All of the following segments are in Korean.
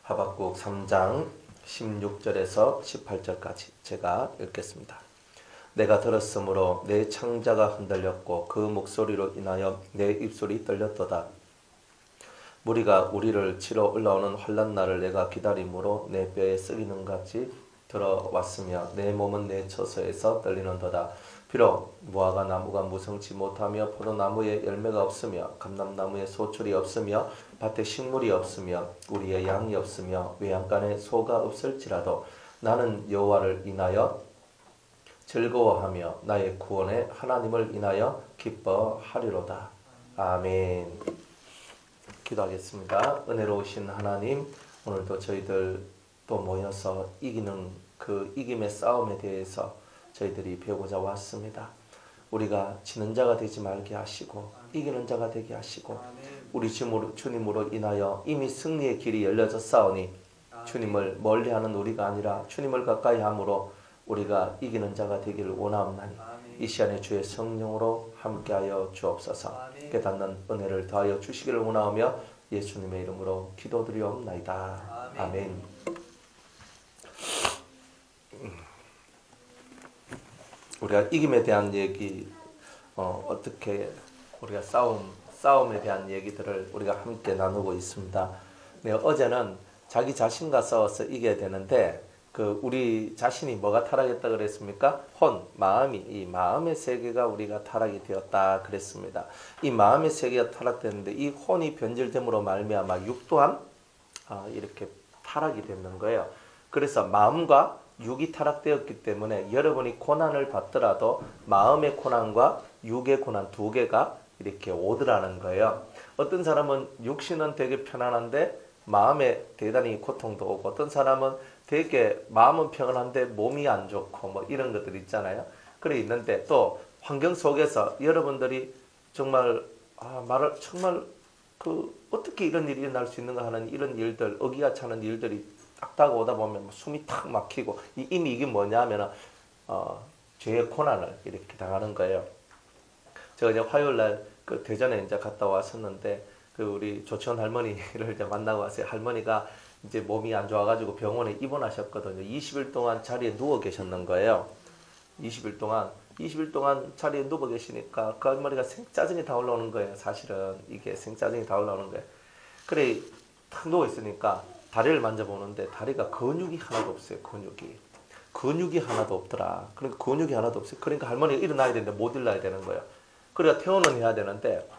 하박국 3장 16절에서 18절까지 제가 읽겠습니다. 내가 들었으므로 내 창자가 흔들렸고 그 목소리로 인하여 내 입술이 떨렸도다. 무리가 우리를 치러 올라오는 환난 날을 내가 기다림으로 내 뼈에 썩이는 같이 들어왔으며 내 몸은 내 처소에서 떨리는도다. 비록 무화과 나무가 무성치 못하며 포도나무에 열매가 없으며 감람나무에 소출이 없으며 밭에 식물이 없으며 우리의 양이 없으며 외양간에 소가 없을지라도 나는 여호와를 인하여 즐거워하며 나의 구원의 하나님을 인하여 기뻐하리로다. 아멘. 기도하겠습니다. 은혜로우신 하나님, 오늘도 저희들 또 모여서 이기는 그 이김의 싸움에 대해서 저희들이 배우고자 왔습니다. 우리가 지는 자가 되지 말게 하시고 이기는 자가 되게 하시고 우리 주님으로 인하여 이미 승리의 길이 열려졌사오니 주님을 멀리하는 우리가 아니라 주님을 가까이 함으로 우리가 이기는 자가 되기를 원하옵나니 이 시간에 주의 성령으로 함께하여 주옵소서. 깨닫는 은혜를 더하여 주시기를 원하오며 예수님의 이름으로 기도드리옵나이다. 아멘. 우리가 이김에 대한 얘기, 어떻게 우리가 싸움에 대한 얘기들을 우리가 함께 나누고 있습니다. 네, 어제는 자기 자신과 싸워서 이겨야 되는데 우리 자신이 뭐가 타락했다 그랬습니까? 이 마음의 세계가 우리가 타락이 되었다 그랬습니다. 이 마음의 세계가 타락됐는데 이 혼이 변질됨으로 말미암아 육 또한 이렇게 타락이 되는 거예요. 그래서 마음과 육이 타락되었기 때문에 여러분이 고난을 받더라도 마음의 고난과 육의 고난 두 개가 이렇게 오더라는 거예요. 어떤 사람은 육신은 되게 편안한데 마음에 대단히 고통도 오고, 어떤 사람은 되게 마음은 평안한데 몸이 안 좋고 뭐 이런 것들 있잖아요. 그래 있는데 또 환경 속에서 여러분들이 정말 정말 어떻게 이런 일이 일어날 수 있는가 하는 이런 일들, 어기가 차는 일들이 딱 다가오다 보면 숨이 탁 막히고 이미 이게 뭐냐면 죄의 고난을 이렇게 당하는 거예요. 제가 이제 화요일 날 대전에 이제 갔다 왔었는데 우리 조치원 할머니를 이제 만나고 왔어요. 할머니가 이제 몸이 안 좋아가지고 병원에 입원하셨거든요. 20일 동안 자리에 누워 계셨는 거예요. 20일 동안 자리에 누워 계시니까 그 할머니가 생짜증이 다 올라오는 거예요. 사실은 이게 생짜증이 다 올라오는 거예요. 그래 탁 누워 있으니까 다리를 만져보는데 다리가 근육이 하나도 없어요. 근육이 하나도 없더라. 그러니까 근육이 하나도 없어요. 그러니까 할머니가 일어나야 되는데 못 일어나야 되는 거예요. 그래야 퇴원을 해야 되는데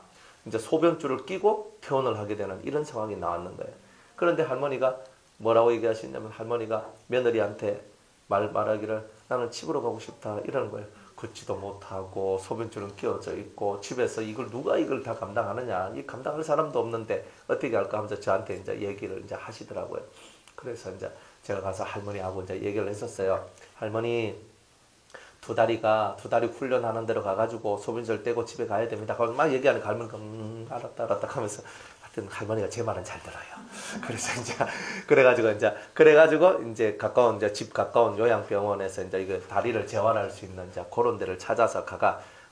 이제 소변줄을 끼고 퇴원을 하게 되는 이런 상황이 나왔는 거예요. 그런데 할머니가 뭐라고 얘기하시냐면 할머니가 며느리한테 말하기를 나는 집으로 가고 싶다 이러는 거예요. 걷지도 못하고 소변줄은 끼워져 있고 집에서 누가 이걸 다 감당하느냐, 이 감당할 사람도 없는데 어떻게 할까 하면서 저한테 이제 얘기를 이제 하시더라고요. 그래서 이제 제가 가서 할머니하고 이제 얘기를 했었어요. 할머니 두 다리 훈련하는 데로 가가지고 소변줄 떼고 집에 가야 됩니다. 막 얘기하니까 할머니가 알았다 하면서 하여튼 할머니가 제 말은 잘 들어요. 그래서 이제 그래가지고 이제 집 가까운 요양병원에서 이제 이거 다리를 재활할 수 있는 이제 그런 데를 찾아서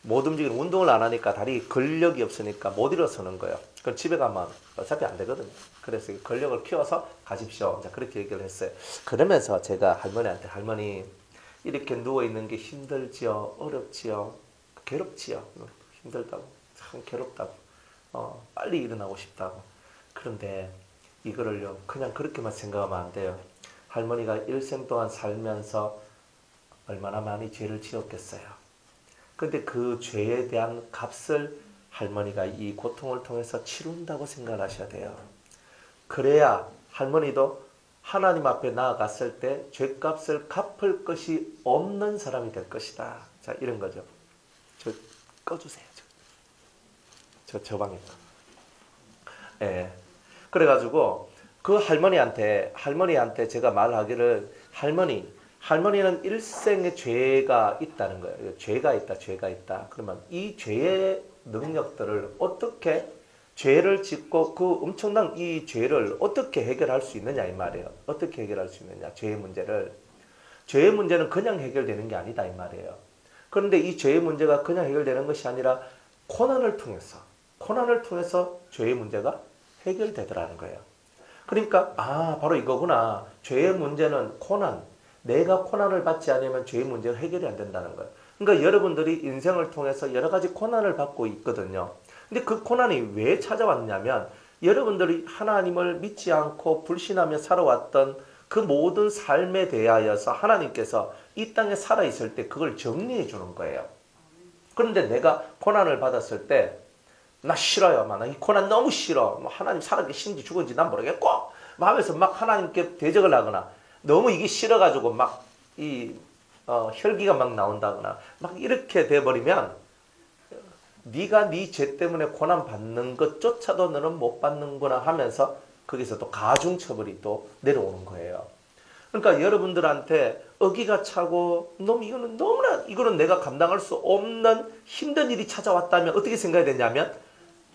못 움직이는 운동을 안 하니까 다리 근력이 없으니까 못 일어서는 거예요. 그럼 집에 가면 어차피 안 되거든요. 그래서 근력을 키워서 가십시오. 이제 그렇게 얘기를 했어요. 그러면서 제가 할머니한테 할머니 이렇게 누워있는 게 힘들지요? 어렵지요? 괴롭지요? 힘들다고, 참 괴롭다고, 빨리 일어나고 싶다고. 그런데 이거를요 그냥 그렇게만 생각하면 안 돼요. 할머니가 일생 동안 살면서 얼마나 많이 죄를 지었겠어요. 근데 그 죄에 대한 값을 할머니가 이 고통을 통해서 치룬다고 생각을 하셔야 돼요. 그래야 할머니도 하나님 앞에 나아갔을 때 죄값을 갚을 것이 없는 사람이 될 것이다. 자, 이런 거죠. 저 꺼주세요. 저 방에. 예. 그래가지고 그 할머니한테 제가 말하기를 할머니는 일생의 죄가 있다는 거예요. 죄가 있다. 그러면 이 죄의 능력들을 어떻게 죄를 짓고 그 엄청난 이 죄를 어떻게 해결할 수 있느냐 이 말이에요. 어떻게 해결할 수 있느냐 죄의 문제는 그냥 해결되는 게 아니다 이 말이에요. 그런데 이 죄의 문제가 그냥 해결되는 것이 아니라 고난을 통해서 죄의 문제가 해결되더라는 거예요. 그러니까 바로 이거구나. 죄의 문제는 고난. 내가 고난을 받지 않으면 죄의 문제가 해결이 안 된다는 거예요. 그러니까 여러분들이 인생을 통해서 여러 가지 고난을 받고 있거든요. 근데 그 고난이 왜 찾아왔냐면 여러분들이 하나님을 믿지 않고 불신하며 살아왔던 그 모든 삶에 대하여서 하나님께서 이 땅에 살아있을 때 그걸 정리해 주는 거예요. 그런데 내가 고난을 받았을 때 나 싫어요. 나 이 고난 너무 싫어. 하나님 살아계신지 죽은지 난 모르겠고 하면서 막 하나님께 대적을 하거나 너무 이게 싫어가지고 막 혈기가 막 나온다거나 막 이렇게 돼버리면 네가 네 죄 때문에 고난 받는 것조차도 너는 못 받는구나 하면서 거기서 또 가중처벌이 또 내려오는 거예요. 그러니까 여러분들한테 어기가 차고 이거는 내가 감당할 수 없는 힘든 일이 찾아왔다면 어떻게 생각해야 되냐면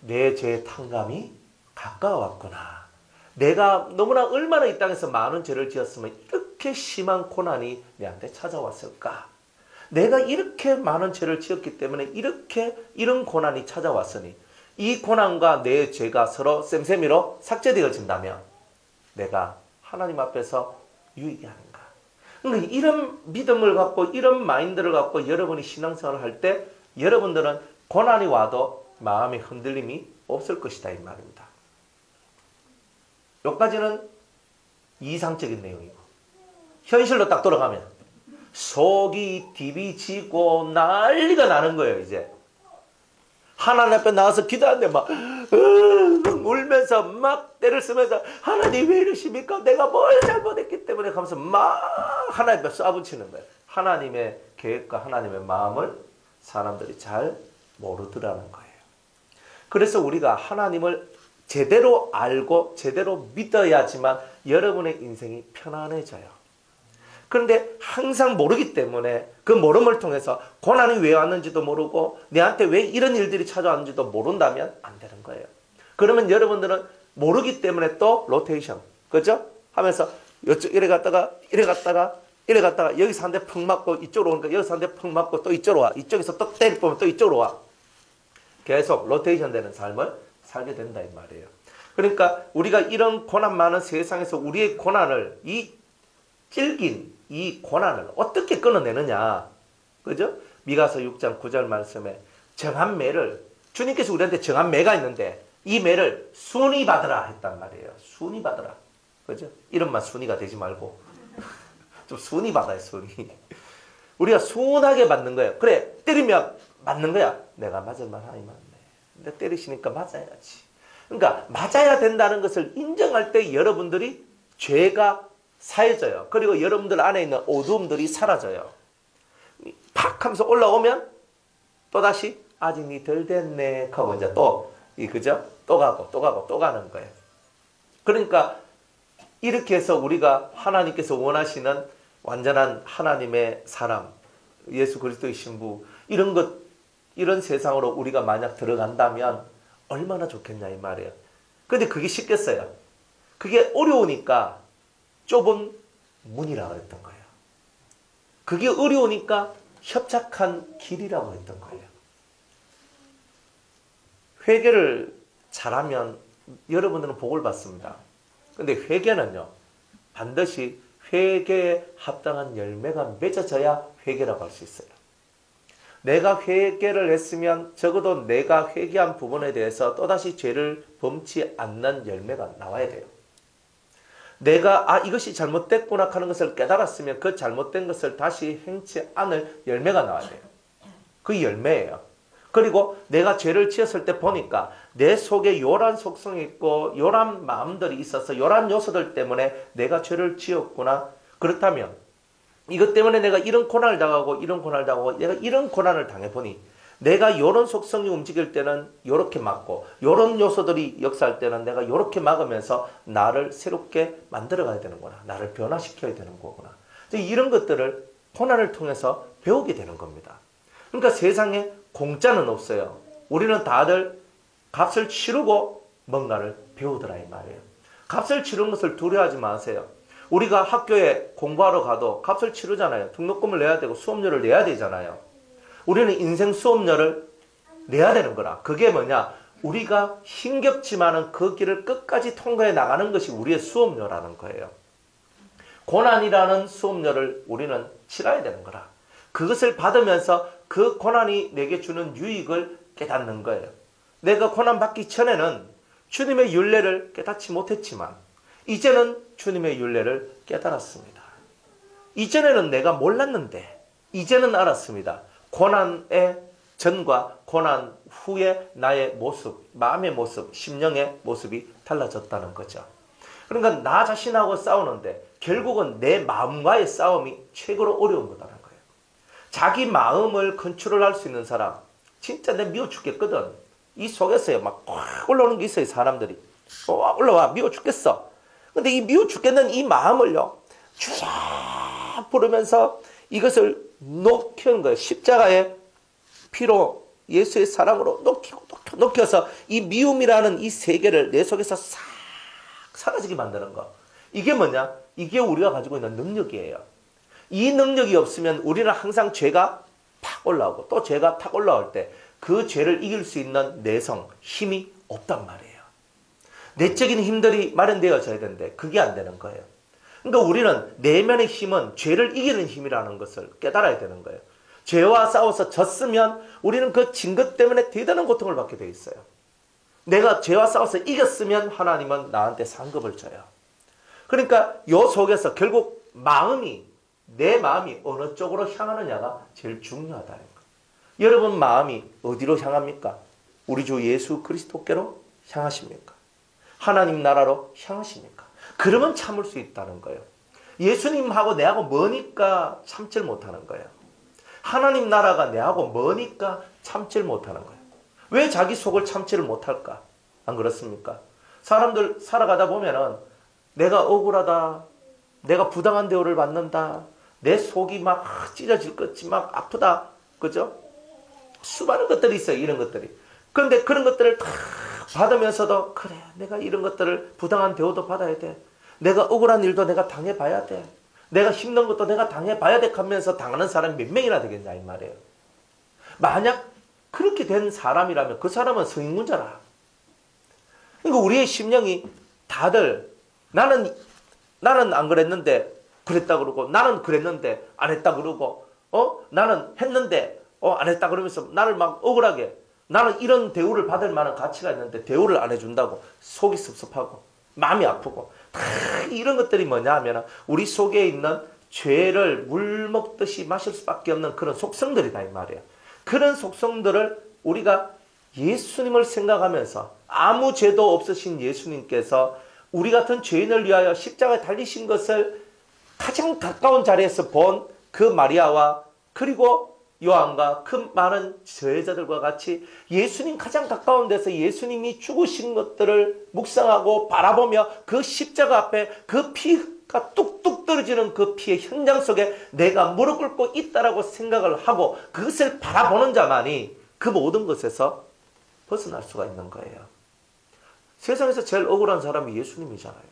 내 죄의 탕감이 가까워왔구나. 내가 너무나 얼마나 이 땅에서 많은 죄를 지었으면 이렇게 심한 고난이 내한테 찾아왔을까? 내가 이렇게 많은 죄를 지었기 때문에 이런 고난이 찾아왔으니 이 고난과 내 죄가 서로 쌤쌤이로 삭제되어진다면 내가 하나님 앞에서 유익이 아닌가. 그러니까 이런 믿음을 갖고 이런 마인드를 갖고 여러분이 신앙생활을 할 때 여러분들은 고난이 와도 마음의 흔들림이 없을 것이다 이 말입니다. 여기까지는 이상적인 내용이고 현실로 딱 돌아가면 속이 디비지고 난리가 나는 거예요. 이제 하나님 앞에 나와서 기도하는데 막 울면서 막 때를 쓰면서 하나님 왜 이러십니까? 내가 뭘 잘못했기 때문에 하면서 막 하나님 앞에 쏴붙이는 거예요. 하나님의 계획과 하나님의 마음을 사람들이 잘 모르더라는 거예요. 그래서 우리가 하나님을 제대로 알고 제대로 믿어야지만 여러분의 인생이 편안해져요. 그런데 항상 모르기 때문에 그 모름을 통해서 고난이 왜 왔는지도 모르고 내한테 왜 이런 일들이 찾아왔는지도 모른다면 안 되는 거예요. 그러면 여러분들은 모르기 때문에 또 로테이션, 그죠? 하면서 이래 갔다가 여기서 한 대 펑 맞고 이쪽으로 오니까 여기서 한 대 펑 맞고 또 이쪽으로 와. 이쪽에서 또 때릴 보면 또 이쪽으로 와. 계속 로테이션 되는 삶을 살게 된다 이 말이에요. 그러니까 우리가 이런 고난 많은 세상에서 우리의 고난을 질긴 이 고난을 어떻게 끊어내느냐. 그죠? 미가서 6장 9절 말씀에 정한 매를 주님께서 우리한테 정한 매가 있는데 이 매를 순히 받으라 했단 말이에요. 순히 받으라. 그죠? 이름만 순히가 되지 말고 좀 순히 받아요. 순히. 우리가 순하게 받는 거예요. 그래 때리면 맞는 거야. 내가 맞을 만하니 맞네. 근데 때리시니까 맞아야지. 그러니까 맞아야 된다는 것을 인정할 때 여러분들이 죄가 사해져요. 그리고 여러분들 안에 있는 어두움들이 사라져요. 팍 하면서 올라오면 또다시 아직 니 덜 됐네 하고 이제 그죠? 또 가는 거예요. 그러니까 이렇게 해서 우리가 하나님께서 원하시는 완전한 하나님의 사람, 예수 그리스도의 신부 이런 세상으로 우리가 만약 들어간다면 얼마나 좋겠냐 이 말이에요. 근데 그게 쉽겠어요. 그게 어려우니까 좁은 문이라고 했던 거예요. 그게 어려우니까 협착한 길이라고 했던 거예요. 회개를 잘하면 여러분들은 복을 받습니다. 근데 회개는요, 반드시 회개에 합당한 열매가 맺어져야 회개라고 할 수 있어요. 내가 회개를 했으면 적어도 내가 회개한 부분에 대해서 또다시 죄를 범치 않는 열매가 나와야 돼요. 내가 이것이 잘못됐구나 하는 것을 깨달았으면 그 잘못된 것을 다시 행치 않을 열매가 나와야 돼요. 그 열매예요. 그리고 내가 죄를 지었을 때 보니까 내 속에 요란 속성이 있고 요란 마음들이 있어서 요란 요소들 때문에 내가 죄를 지었구나. 그렇다면 이것 때문에 내가 이런 고난을 당하고 내가 이런 고난을 당해보니 내가 요런 속성이 움직일 때는 요렇게 막고 요런 요소들이 역사할 때는 내가 요렇게 막으면서 나를 새롭게 만들어가야 되는구나. 나를 변화시켜야 되는 거구나. 이런 것들을 고난을 통해서 배우게 되는 겁니다. 그러니까 세상에 공짜는 없어요. 우리는 다들 값을 치르고 뭔가를 배우더라 이 말이에요. 값을 치르는 것을 두려워하지 마세요. 우리가 학교에 공부하러 가도 값을 치르잖아요. 등록금을 내야 되고 수업료를 내야 되잖아요. 우리는 인생 수업료를 내야 되는 거라. 그게 뭐냐? 우리가 힘겹지만은 그 길을 끝까지 통과해 나가는 것이 우리의 수업료라는 거예요. 고난이라는 수업료를 우리는 치러야 되는 거라. 그것을 받으면서 그 고난이 내게 주는 유익을 깨닫는 거예요. 내가 고난받기 전에는 주님의 율례를 깨닫지 못했지만 이제는 주님의 율례를 깨달았습니다. 이전에는 내가 몰랐는데 이제는 알았습니다. 고난의 전과 고난 후의 나의 모습, 마음의 모습, 심령의 모습이 달라졌다는 거죠. 그러니까 나 자신하고 싸우는데 결국은 내 마음과의 싸움이 최고로 어려운 거다라는 거예요. 자기 마음을 컨트롤할 수 있는 사람, 진짜 내 미워 죽겠거든. 이 속에서요 막 올라오는 게 있어요. 사람들이 올라와 미워 죽겠어. 근데 이 미워 죽겠는 이 마음을요 쫙 부르면서 이것을 녹이는 거예요. 십자가의 피로 예수의 사랑으로 녹여서 이 미움이라는 이 세계를 내 속에서 싹 사라지게 만드는 거. 이게 뭐냐? 이게 우리가 가지고 있는 능력이에요. 이 능력이 없으면 우리는 항상 죄가 팍 올라오고 또 죄가 탁 올라올 때 그 죄를 이길 수 있는 내성, 힘이 없단 말이에요. 내적인 힘들이 마련되어져야 되는데 그게 안 되는 거예요. 그러니까 우리는 내면의 힘은 죄를 이기는 힘이라는 것을 깨달아야 되는 거예요. 죄와 싸워서 졌으면 우리는 그 진 것 때문에 대단한 고통을 받게 돼 있어요. 내가 죄와 싸워서 이겼으면 하나님은 나한테 상급을 줘요. 그러니까 요 속에서 결국 내 마음이 어느 쪽으로 향하느냐가 제일 중요하다는 거예요. 여러분 마음이 어디로 향합니까? 우리 주 예수 그리스도께로 향하십니까? 하나님 나라로 향하십니까? 그러면 참을 수 있다는 거예요. 예수님하고 내하고 머니까 참질 못하는 거예요. 하나님 나라가 내하고 머니까 참질 못하는 거예요. 왜 자기 속을 참지를 못할까? 안 그렇습니까? 사람들 살아가다 보면은 내가 억울하다, 내가 부당한 대우를 받는다, 내 속이 막 찢어질 것 같이 막 아프다, 그죠? 수많은 것들이 있어요, 이런 것들이. 그런데 그런 것들을 다 받으면서도 그래, 내가 이런 것들을 부당한 대우도 받아야 돼. 내가 억울한 일도 내가 당해봐야 돼. 내가 힘든 것도 내가 당해봐야 돼 하면서 당하는 사람이 몇 명이나 되겠냐 이 말이에요. 만약 그렇게 된 사람이라면 그 사람은 성인군자라. 그러니까 우리의 심령이 다들 나는 안 그랬는데 그랬다 그러고 나는 그랬는데 안 했다 그러고 나는 했는데 안 했다 그러면서 나를 막 억울하게 나는 이런 대우를 받을 만한 가치가 있는데 대우를 안 해준다고 속이 섭섭하고 마음이 아프고 다 이런 것들이 뭐냐 하면 우리 속에 있는 죄를 물 먹듯이 마실 수밖에 없는 그런 속성들이다 이 말이에요. 그런 속성들을 우리가 예수님을 생각하면서 아무 죄도 없으신 예수님께서 우리 같은 죄인을 위하여 십자가에 달리신 것을 가장 가까운 자리에서 본 그 마리아와 그리고 요한과 그 많은 제자들과 같이 예수님 가장 가까운 데서 예수님이 죽으신 것들을 묵상하고 바라보며 그 십자가 앞에 그 피가 뚝뚝 떨어지는 그 피의 현장 속에 내가 무릎 꿇고 있다라고 생각을 하고 그것을 바라보는 자만이 그 모든 것에서 벗어날 수가 있는 거예요. 세상에서 제일 억울한 사람이 예수님이잖아요.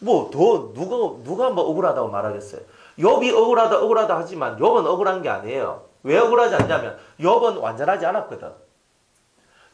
누가 뭐 억울하다고 말하겠어요. 욥이 억울하다 하지만 욥은 억울한 게 아니에요. 왜 억울하지 않냐면 욥은 완전하지 않았거든.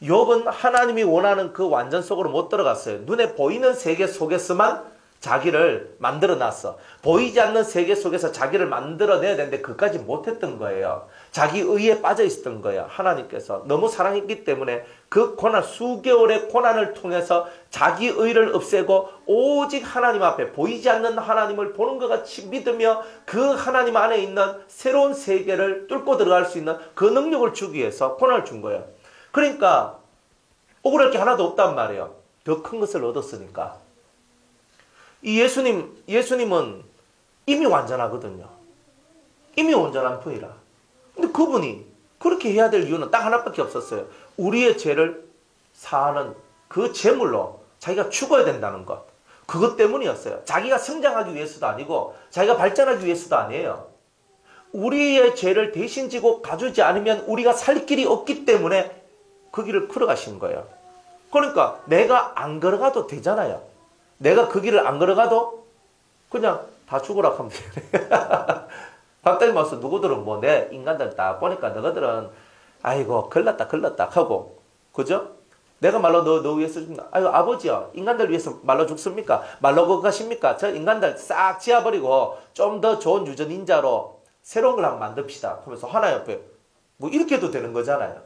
욥은 하나님이 원하는 그 완전 속으로 못 들어갔어요. 눈에 보이는 세계 속에서만 자기를 만들어 놨어. 보이지 않는 세계 속에서 자기를 만들어내야 되는데 그까지 못했던 거예요. 자기 의에 빠져 있었던 거예요. 하나님께서 너무 사랑했기 때문에 그 고난, 수개월의 고난을 통해서 자기 의를 없애고 오직 하나님 앞에 보이지 않는 하나님을 보는 것 같이 믿으며 그 하나님 안에 있는 새로운 세계를 뚫고 들어갈 수 있는 그 능력을 주기 위해서 고난을 준 거예요. 그러니까 억울할 게 하나도 없단 말이에요. 더 큰 것을 얻었으니까. 이 예수님은 이미 완전하거든요. 이미 온전한 분이라. 근데 그분이 그렇게 해야 될 이유는 딱 하나밖에 없었어요. 우리의 죄를 사하는 그 제물로 자기가 죽어야 된다는 것. 그것 때문이었어요. 자기가 성장하기 위해서도 아니고 자기가 발전하기 위해서도 아니에요. 우리의 죄를 대신 지고 가주지 않으면 우리가 살 길이 없기 때문에 그 길을 걸어가신 거예요. 그러니까 내가 안 걸어가도 되잖아요. 내가 그 길을 안 걸어가도 그냥 다 죽으라 하면 돼. 박달님 와서 누구들은 내 인간들 딱 보니까 너희들은 아이고 걸렀다 하고 그죠? 내가 말로 너 위해서 죽는다. 아유, 아버지요. 인간들 위해서 말로 죽습니까? 말로 그거 가십니까? 저 인간들 싹 지어버리고 좀 더 좋은 유전 인자로 새로운 걸 한번 만듭시다. 하면서 하나님 앞에 뭐 이렇게 해도 되는 거잖아요.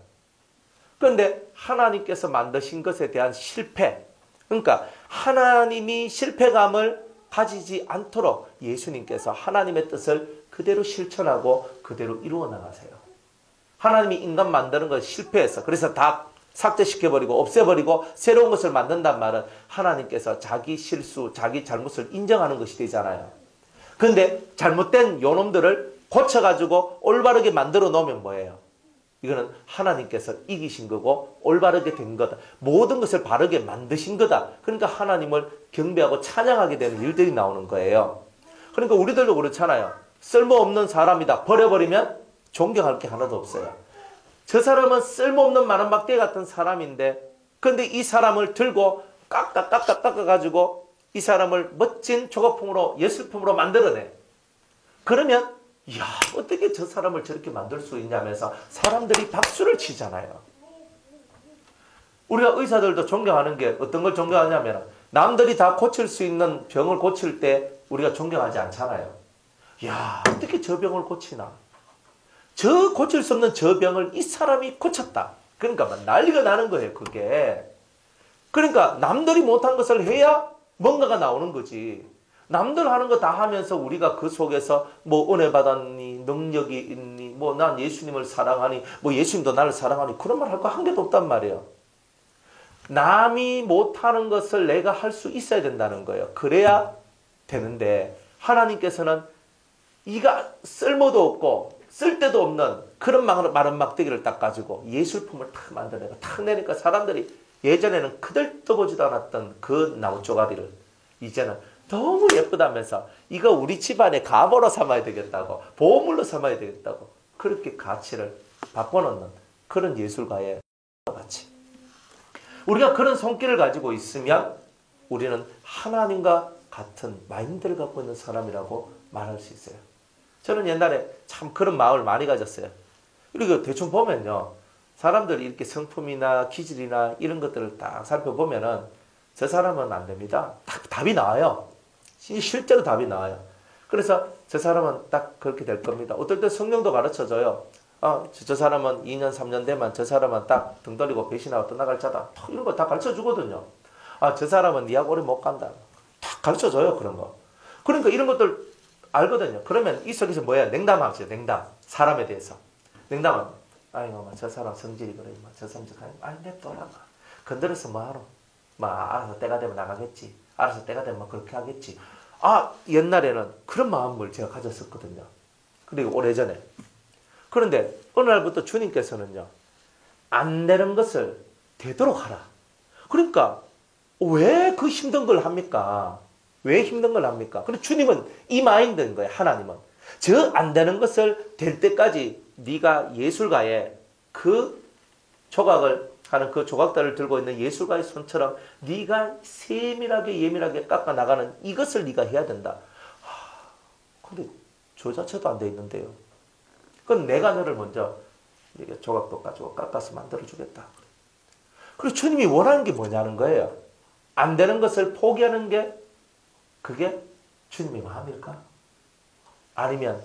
그런데 하나님께서 만드신 것에 대한 실패. 그러니까 하나님이 실패감을 가지지 않도록 예수님께서 하나님의 뜻을 그대로 실천하고 그대로 이루어 나가세요. 하나님이 인간 만드는 걸 실패해서 그래서 다 삭제시켜버리고 없애버리고 새로운 것을 만든단 말은 하나님께서 자기 실수, 자기 잘못을 인정하는 것이 되잖아요. 그런데 잘못된 요놈들을 고쳐가지고 올바르게 만들어 놓으면 뭐예요? 이거는 하나님께서 이기신 거고 올바르게 된 거다. 모든 것을 바르게 만드신 거다. 그러니까 하나님을 경배하고 찬양하게 되는 일들이 나오는 거예요. 그러니까 우리들도 그렇잖아요. 쓸모없는 사람이다. 버려버리면 존경할 게 하나도 없어요. 저 사람은 쓸모없는 마른 막대 같은 사람인데 그런데 이 사람을 들고 깎아가지고 이 사람을 멋진 조각품으로 예술품으로 만들어내. 그러면 이야 어떻게 저 사람을 저렇게 만들 수 있냐면서 사람들이 박수를 치잖아요. 우리가 의사들도 존경하는 게 어떤 걸 존경하냐면 남들이 다 고칠 수 있는 병을 고칠 때 우리가 존경하지 않잖아요. 이야 어떻게 저 병을 고치나. 저 고칠 수 없는 저 병을 이 사람이 고쳤다. 그러니까 막 난리가 나는 거예요, 그게. 그러니까 남들이 못한 것을 해야 뭔가가 나오는 거지. 남들 하는 거 다 하면서 우리가 그 속에서 뭐 은혜 받았니, 능력이 있니, 뭐 난 예수님을 사랑하니, 뭐 예수님도 나를 사랑하니 그런 말 할 거 한 개도 없단 말이에요. 남이 못하는 것을 내가 할 수 있어야 된다는 거예요. 그래야 되는데 하나님께서는 이가 쓸모도 없고 쓸데도 없는 그런 마른 막대기를 딱 가지고 예술품을 탁 만들어내고 탁 내니까 사람들이 예전에는 그들떠보지도 않았던 그 나무쪼가리를 이제는 너무 예쁘다면서 이거 우리 집안에 가보로 삼아야 되겠다고 보물로 삼아야 되겠다고 그렇게 가치를 바꿔놓는 그런 예술가의 가치. 우리가 그런 손길을 가지고 있으면 우리는 하나님과 같은 마인드를 갖고 있는 사람이라고 말할 수 있어요. 저는 옛날에 참 그런 마음을 많이 가졌어요. 그리고 대충 보면요. 사람들이 이렇게 성품이나 기질이나 이런 것들을 딱 살펴보면은 저 사람은 안 됩니다. 딱 답이 나와요. 실제로 답이 나와요. 그래서 저 사람은 딱 그렇게 될 겁니다. 어떨 때 성경도 가르쳐줘요. 저 사람은 2년, 3년 되면 저 사람은 딱 등 돌리고 배신하고 떠나갈 자다. 이런 거 다 가르쳐주거든요. 저 사람은 니하고 오래 못 간다. 다 가르쳐줘요. 그런 거. 그러니까 이런 것들 알거든요. 그러면 이 속에서 뭐야? 냉담하죠. 냉담. 사람에 대해서. 냉담은 아이고, 저 사람 성질이 그래. 저 사람 냅둬라. 건드려서 뭐하러? 알아서 때가 되면 나가겠지. 알아서 때가 되면 그렇게 하겠지. 옛날에는 그런 마음을 제가 가졌었거든요. 그리고 오래전에. 그런데 어느 날부터 주님께서는요. 안 되는 것을 되도록 하라. 그러니까 왜 그 힘든 걸 합니까? 왜 힘든 걸 합니까? 근데 주님은 이 마인드인 거예요. 하나님은. 저 안 되는 것을 될 때까지 네가 예술가의 그 조각을 하는 그 조각들을 들고 있는 예술가의 손처럼 네가 세밀하게 예민하게 깎아 나가는 이것을 네가 해야 된다. 근데 저 자체도 안 돼 있는데요. 그건 내가 너를 먼저 조각도 가지고 깎아서 만들어주겠다. 그리고 주님이 원하는 게 뭐냐는 거예요. 안 되는 것을 포기하는 게 그게 주님의 마음일까? 아니면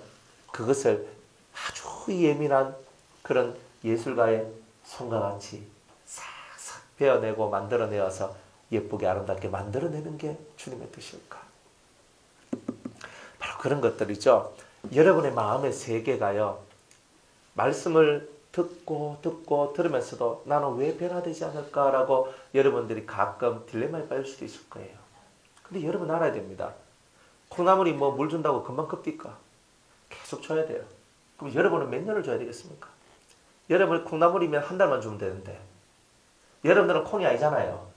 그것을 아주 예민한 그런 예술가의 손과 같이 싹싹 베어내고 만들어내어서 예쁘게 아름답게 만들어내는 게 주님의 뜻일까? 바로 그런 것들이죠. 여러분의 마음의 세계가요. 말씀을 듣고 들으면서도 나는 왜 변화되지 않을까라고 여러분들이 가끔 딜레마에 빠질 수도 있을 거예요. 근데 여러분 알아야 됩니다. 콩나물이 뭐 물 준다고 금방 컵니까? 계속 줘야 돼요. 그럼 여러분은 몇 년을 줘야 되겠습니까? 여러분 콩나물이면 한 달만 주면 되는데 여러분들은 콩이 아니잖아요.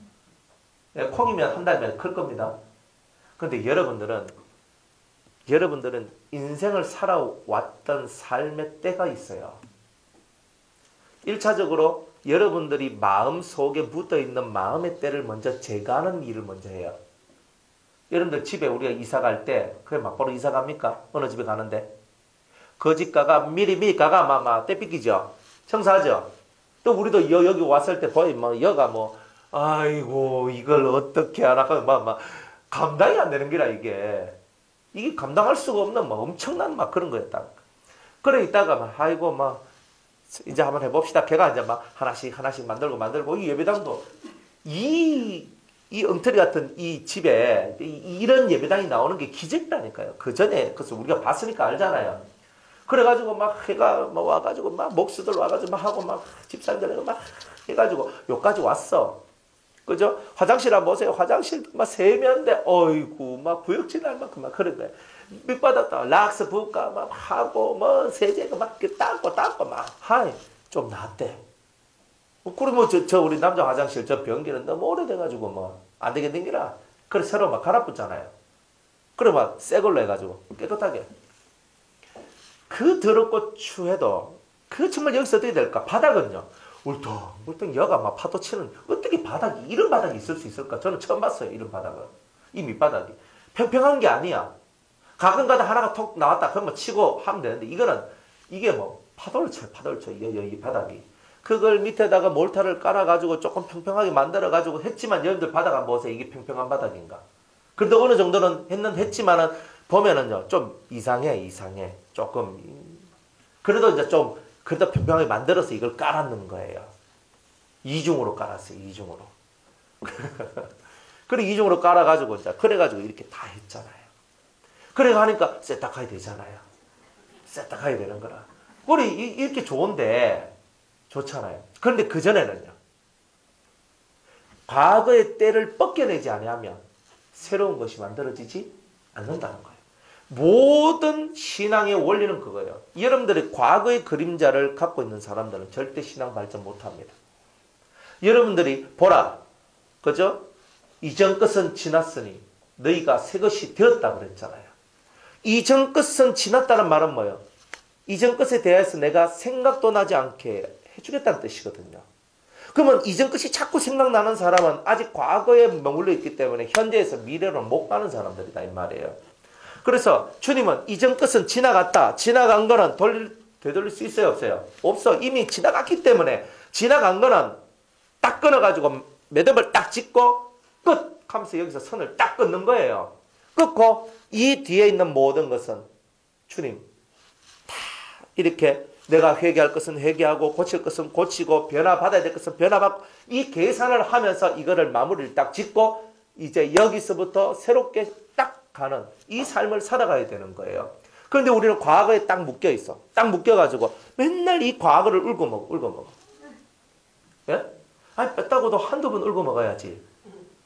콩이면 한 달이면 클 겁니다. 그런데 여러분들은 인생을 살아왔던 삶의 때가 있어요. 1차적으로 여러분들이 마음속에 묻어있는 마음의 때를 먼저 제거하는 일을 먼저 해요. 여러분들 집에 우리가 이사 갈 때 그래 막바로 이사 갑니까? 어느 집에 가는데 그 집 가가 미리 가가 때 삐끼죠. 청소하죠. 또 우리도 여기 왔을 때 거의 뭐 여가 뭐 아이고 이걸 어떻게 하나 막 감당이 안 되는 게라 이게 감당할 수가 없는 막 엄청난 막 그런 거였다. 그래 있다가 막 아이고 막 이제 한번 해봅시다. 걔가 이제 막 하나씩 만들고 이 예배당도 이 엉터리 같은 이 집에 이런 예배당이 나오는 게 기적이라니까요. 그 전에 그래서 우리가 봤으니까 알잖아요. 그래가지고 막 해가 막 와가지고 막 목수들 와가지고 막 하고 막 집사님들 막 해가지고 여기까지 왔어. 그죠? 화장실 한번 보세요. 화장실도 막 세면대, 어이구, 막 구역질 날 만큼 막 그런 거야. 밑바닥도 락스 부을까 막 하고, 뭐, 세제가 막 닦고 막, 하이, 좀 낫대. 그러면 우리 남자 화장실 저 변기는 너무 오래돼가지고 뭐, 안 되겠는기라. 그래, 새로 막 갈아붙잖아요. 그래, 막, 새 걸로 해가지고, 깨끗하게. 그 더럽고 추해도, 그 정말 여기서 어떻게 될까? 바닥은요. 울퉁 여가 막 파도 치는 어떻게 이런 바닥이 있을 수 있을까? 저는 처음 봤어요. 이런 바닥은. 이 밑바닥이 평평한 게 아니야. 가끔가다 하나가 톡 나왔다 그러면 치고 하면 되는데 이게 뭐 파도를 쳐 이 바닥이. 그걸 밑에다가 몰타를 깔아가지고 조금 평평하게 만들어가지고 했지만 여러분들 바닥 한번 보세요. 이게 평평한 바닥인가? 그래도 어느 정도는 했지만은 보면은요 좀 이상해. 조금 그래도 이제 좀 그래도 평평하게 만들어서 이걸 깔았는 거예요. 이중으로 깔았어요. 이중으로. 그래 이중으로 깔아가지고 이제 그래가지고 이렇게 다 했잖아요. 그래 가니까 세탁해야 되잖아요. 세탁해야 되는 거라. 그래 이렇게 좋은데 좋잖아요. 그런데 그 전에는요. 과거의 때를 벗겨내지 아니하면 새로운 것이 만들어지지 않는다는 거예요. 모든 신앙의 원리는 그거예요. 여러분들이 과거의 그림자를 갖고 있는 사람들은 절대 신앙 발전 못합니다. 여러분들이 보라. 그죠? 이전 것은 지났으니 너희가 새 것이 되었다 그랬잖아요. 이전 것은 지났다는 말은 뭐예요? 이전 것에 대해서 내가 생각도 나지 않게 해주겠다는 뜻이거든요. 그러면 이전 것이 자꾸 생각나는 사람은 아직 과거에 머물러 있기 때문에 현재에서 미래로 못 가는 사람들이다 이 말이에요. 그래서 주님은 이전 것은 지나갔다. 지나간 거는 되돌릴 수 있어요? 없어요? 없어. 이미 지나갔기 때문에 지나간 거는 딱 끊어가지고 매듭을 딱 짓고 끝 하면서 여기서 선을 딱 끊는 거예요. 끊고 이 뒤에 있는 모든 것은 주님 다 이렇게 내가 회개할 것은 회개하고 고칠 것은 고치고 변화받아야 될 것은 변화받고 이 계산을 하면서 이거를 마무리를 딱 짓고 이제 여기서부터 새롭게 딱 가는 이 삶을 살아가야 되는 거예요. 그런데 우리는 과거에 딱 묶여 있어. 딱 묶여가지고 맨날 이 과거를 울고 먹어. 예? 아니 뺐다고도 한두 번 울고 먹어야지.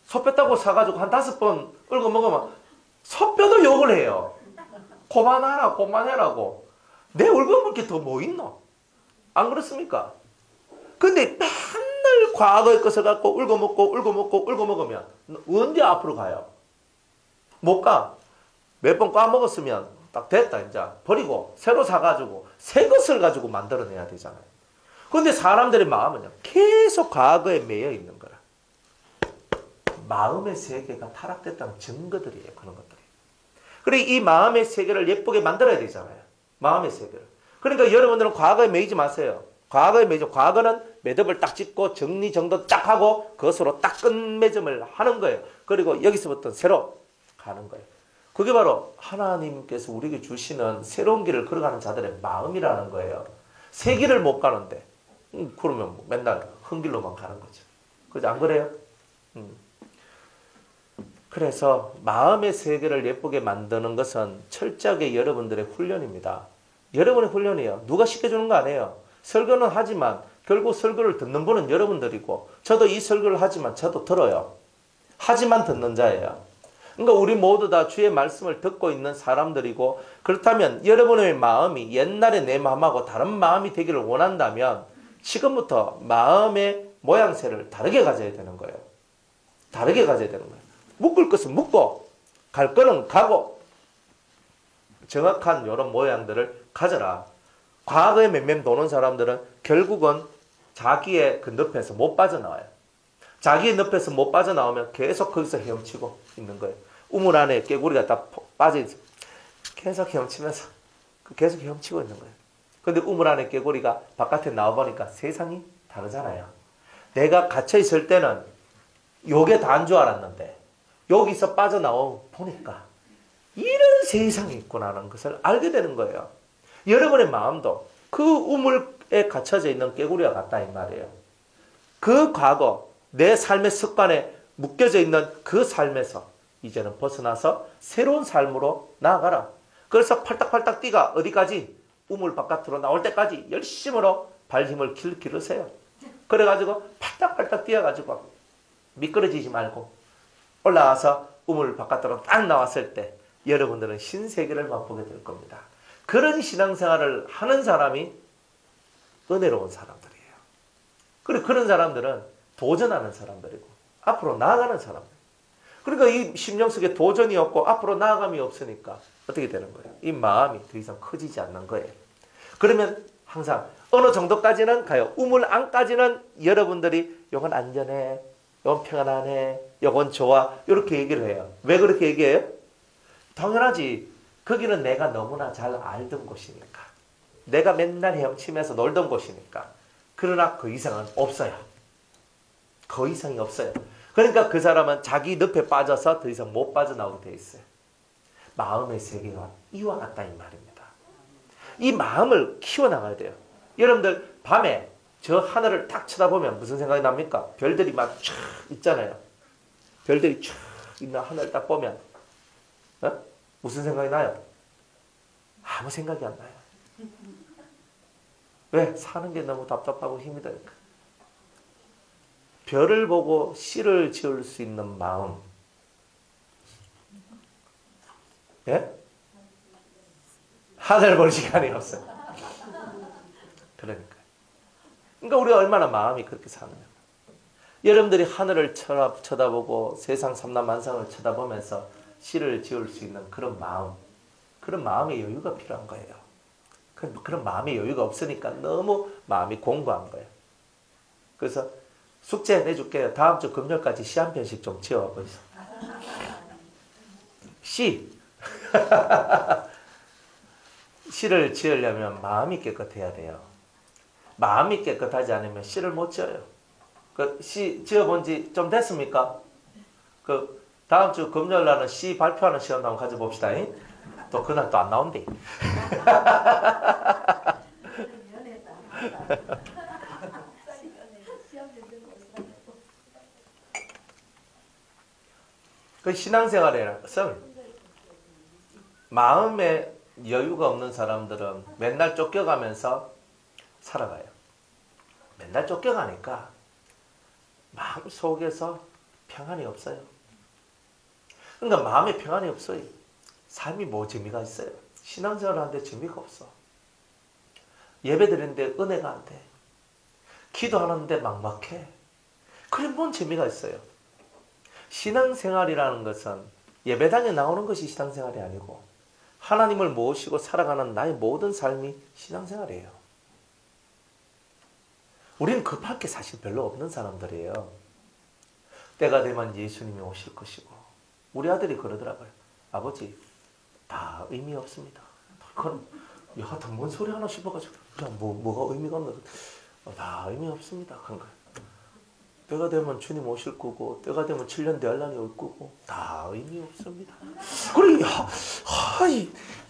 소 뺐다고 사가지고 한 5번 울고 먹으면 소 뼈도 욕을 해요. 그만해라고. 내 울고 먹을 게 더 뭐 있노? 안 그렇습니까? 근데 맨날 과거의 것을 갖고 울고 먹으면 언제 앞으로 가요? 못 가. 몇 번 까먹었으면 딱 됐다 이제 버리고 새로 사가지고 새 것을 가지고 만들어내야 되잖아요. 그런데 사람들의 마음은요 계속 과거에 매여 있는 거라. 마음의 세계가 타락됐다는 증거들이에요. 그런 것들이. 그래 이 마음의 세계를 예쁘게 만들어야 되잖아요. 마음의 세계를. 그러니까 여러분들은 과거에 매이지 마세요. 과거는 매듭을 딱 짓고 정리정돈 딱 하고 그것으로 딱 끝맺음을 하는 거예요. 그리고 여기서부터 새로 가는 거예요. 그게 바로 하나님께서 우리에게 주시는 새로운 길을 걸어가는 자들의 마음이라는 거예요. 새 길을 못 가는데 그러면 맨날 흙길로만 가는 거죠. 그죠? 안 그래요? 그래서 마음의 세계를 예쁘게 만드는 것은 철저하게 여러분들의 훈련입니다. 여러분의 훈련이에요. 누가 시켜주는 거 아니에요. 설교는 하지만 결국 설교를 듣는 분은 여러분들이고 저도 이 설교를 하지만 저도 들어요. 하지만 듣는 자예요. 그러니까 우리 모두 다 주의 말씀을 듣고 있는 사람들이고 그렇다면 여러분의 마음이 옛날의 내 마음하고 다른 마음이 되기를 원한다면 지금부터 마음의 모양새를 다르게 가져야 되는 거예요. 다르게 가져야 되는 거예요. 묶을 것은 묶고 갈 거는 가고 정확한 이런 모양들을 가져라. 과거에 맴맴 도는 사람들은 결국은 자기의 그 늪에서 못 빠져나와요. 자기의 늪에서 못 빠져나오면 계속 거기서 헤엄치고 있는 거예요. 우물 안에 깨구리가 다 빠져있어. 계속 헤엄치면서 계속 헤엄치고 있는 거예요. 근데 우물 안에 깨구리가 바깥에 나와보니까 세상이 다르잖아요. 내가 갇혀 있을 때는 요게 다인 줄 알았는데 여기서 빠져나오 보니까 이런 세상이 있구나라는 것을 알게 되는 거예요. 여러분의 마음도 그 우물에 갇혀져 있는 깨구리와 같다 이 말이에요. 그 과거 내 삶의 습관에 묶여져 있는 그 삶에서 이제는 벗어나서 새로운 삶으로 나아가라. 그래서 팔딱팔딱 뛰가 어디까지? 우물 바깥으로 나올 때까지 열심으로 발 힘을 기르세요. 그래가지고 팔딱팔딱 뛰어가지고 미끄러지지 말고 올라와서 우물 바깥으로 딱 나왔을 때 여러분들은 신세계를 맛보게 될 겁니다. 그런 신앙생활을 하는 사람이 은혜로운 사람들이에요. 그리고 그런 사람들은 도전하는 사람들이고 앞으로 나아가는 사람들. 그러니까 이 심령 속에 도전이 없고 앞으로 나아감이 없으니까 어떻게 되는 거예요? 이 마음이 더 이상 커지지 않는 거예요. 그러면 항상 어느 정도까지는 가요. 우물 안까지는 여러분들이 요건 안전해, 요건 평안하네, 요건 좋아 이렇게 얘기를 해요. 왜 그렇게 얘기해요? 당연하지. 거기는 내가 너무나 잘 알던 곳이니까. 내가 맨날 헤엄치면서 놀던 곳이니까. 그러나 그 이상은 없어요. 그 이상이 없어요. 그러니까 그 사람은 자기 늪에 빠져서 더 이상 못 빠져나오게 돼 있어요. 마음의 세계가 이와 같다 이 말입니다. 이 마음을 키워나가야 돼요. 여러분들 밤에 저 하늘을 딱 쳐다보면 무슨 생각이 납니까? 별들이 막 쫙 있잖아요. 별들이 쫙 있는 하늘을 딱 보면 무슨 생각이 나요? 아무 생각이 안 나요. 왜? 사는 게 너무 답답하고 힘이 드니까. 별을 보고 시를 지을 수 있는 마음. 예? 하늘 볼 시간이 없어요. 그러니까 우리가 얼마나 마음이 그렇게 사느냐. 여러분들이 하늘을 쳐다보고 세상 삼라만상을 쳐다보면서 시를 지을 수 있는 그런 마음, 그런 마음의 여유가 필요한 거예요. 그런 마음의 여유가 없으니까 너무 마음이 공고한 거예요. 그래서 숙제 내줄게요. 다음 주 금요일까지 시 한 편씩 좀 지어와 보세요. 시. 시를 지으려면 마음이 깨끗해야 돼요. 마음이 깨끗하지 않으면 시를 못 지어요. 그 시 지어본 지 좀 됐습니까? 그 다음 주 금요일 날은 시 발표하는 시간 한번 가져봅시다. 또 그날 또 안 나온대. 그 신앙생활에는 마음에 여유가 없는 사람들은 맨날 쫓겨가면서 살아가요. 맨날 쫓겨가니까 마음 속에서 평안이 없어요. 그러니까 마음에 평안이 없어요. 삶이 뭐 재미가 있어요? 신앙생활 하는데 재미가 없어. 예배 드리는데 은혜가 안 돼. 기도하는데 막막해. 그래 뭔 재미가 있어요? 신앙생활이라는 것은 예배당에 나오는 것이 신앙생활이 아니고 하나님을 모시고 살아가는 나의 모든 삶이 신앙생활이에요. 우리는 급할 게 사실 별로 없는 사람들이에요. 때가 되면 예수님이 오실 것이고 우리 아들이 그러더라고요. 아버지 다 의미 없습니다. 그건 야, 더 뭔 소리 하나 싶어가지고 야, 뭐가 의미가 없는 다 의미 없습니다. 그런 거예요. 때가 되면 주님 오실 거고 때가 되면 7년 대환란이 올 거고 다 의미 없습니다. 그래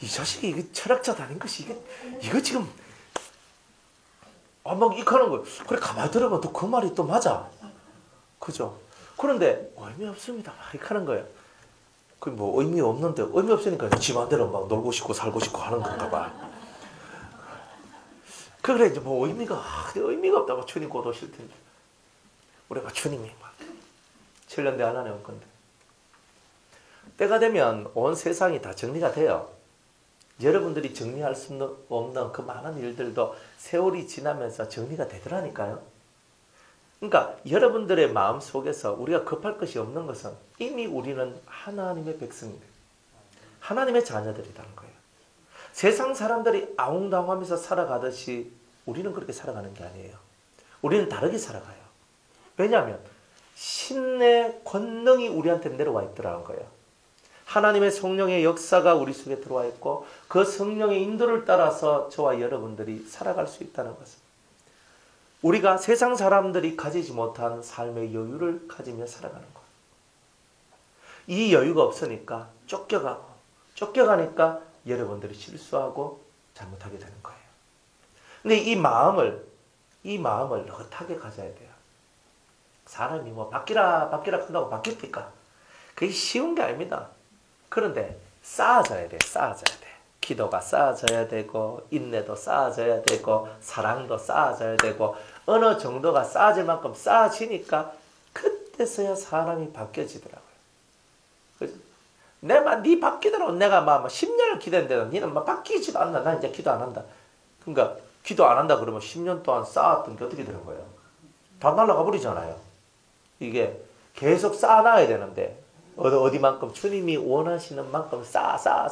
이 자식이 이게 철학자 아닌 것이 이거 지금 막 이카는 거. 그래 가만히 들어봐 또 그 말이 또 맞아. 그죠? 그런데 의미 없습니다. 막 이카는 거예요. 그 뭐 의미 없는데 의미 없으니까 지 마음대로 막 놀고 싶고 살고 싶고 하는 건가 봐. 그래 이제 뭐 의미가 없다고 주님 곧 오실 텐데. 우리가 주님이 막 7년 대환란에 올 건데 때가 되면 온 세상이 다 정리가 돼요. 여러분들이 정리할 수 없는 그 많은 일들도 세월이 지나면서 정리가 되더라니까요. 그러니까 여러분들의 마음 속에서 우리가 급할 것이 없는 것은 이미 우리는 하나님의 백성입니다. 하나님의 자녀들이라는 거예요. 세상 사람들이 아웅다웅하면서 살아가듯이 우리는 그렇게 살아가는 게 아니에요. 우리는 다르게 살아가요. 왜냐하면 신의 권능이 우리한테 내려와 있더라는 거예요. 하나님의 성령의 역사가 우리 속에 들어와 있고 그 성령의 인도를 따라서 저와 여러분들이 살아갈 수 있다는 것입니다. 우리가 세상 사람들이 가지지 못한 삶의 여유를 가지며 살아가는 거예요. 이 여유가 없으니까 쫓겨가니까 여러분들이 실수하고 잘못하게 되는 거예요. 근데 이 마음을 느긋하게 가져야 돼요. 사람이 뭐 바뀌라 한다고 바뀝니까? 그게 쉬운 게 아닙니다. 그런데 쌓아져야 돼. 기도가 쌓아져야 되고, 인내도 쌓아져야 되고, 사랑도 쌓아져야 되고, 어느 정도가 쌓아질 만큼 쌓아지니까 그때서야 사람이 바뀌어지더라고요. 네 바뀌더라고. 내가 막 10년을 기도했는데 니는 막 바뀌지도 않나. 나 이제 기도 안 한다. 그러니까 기도 안 한다 그러면 10년 동안 쌓았던 게 어떻게 되는 거예요? 다 날아가 버리잖아요. 이게 계속 쌓아놔야 되는데 어디만큼 주님이 원하시는 만큼 쌓아서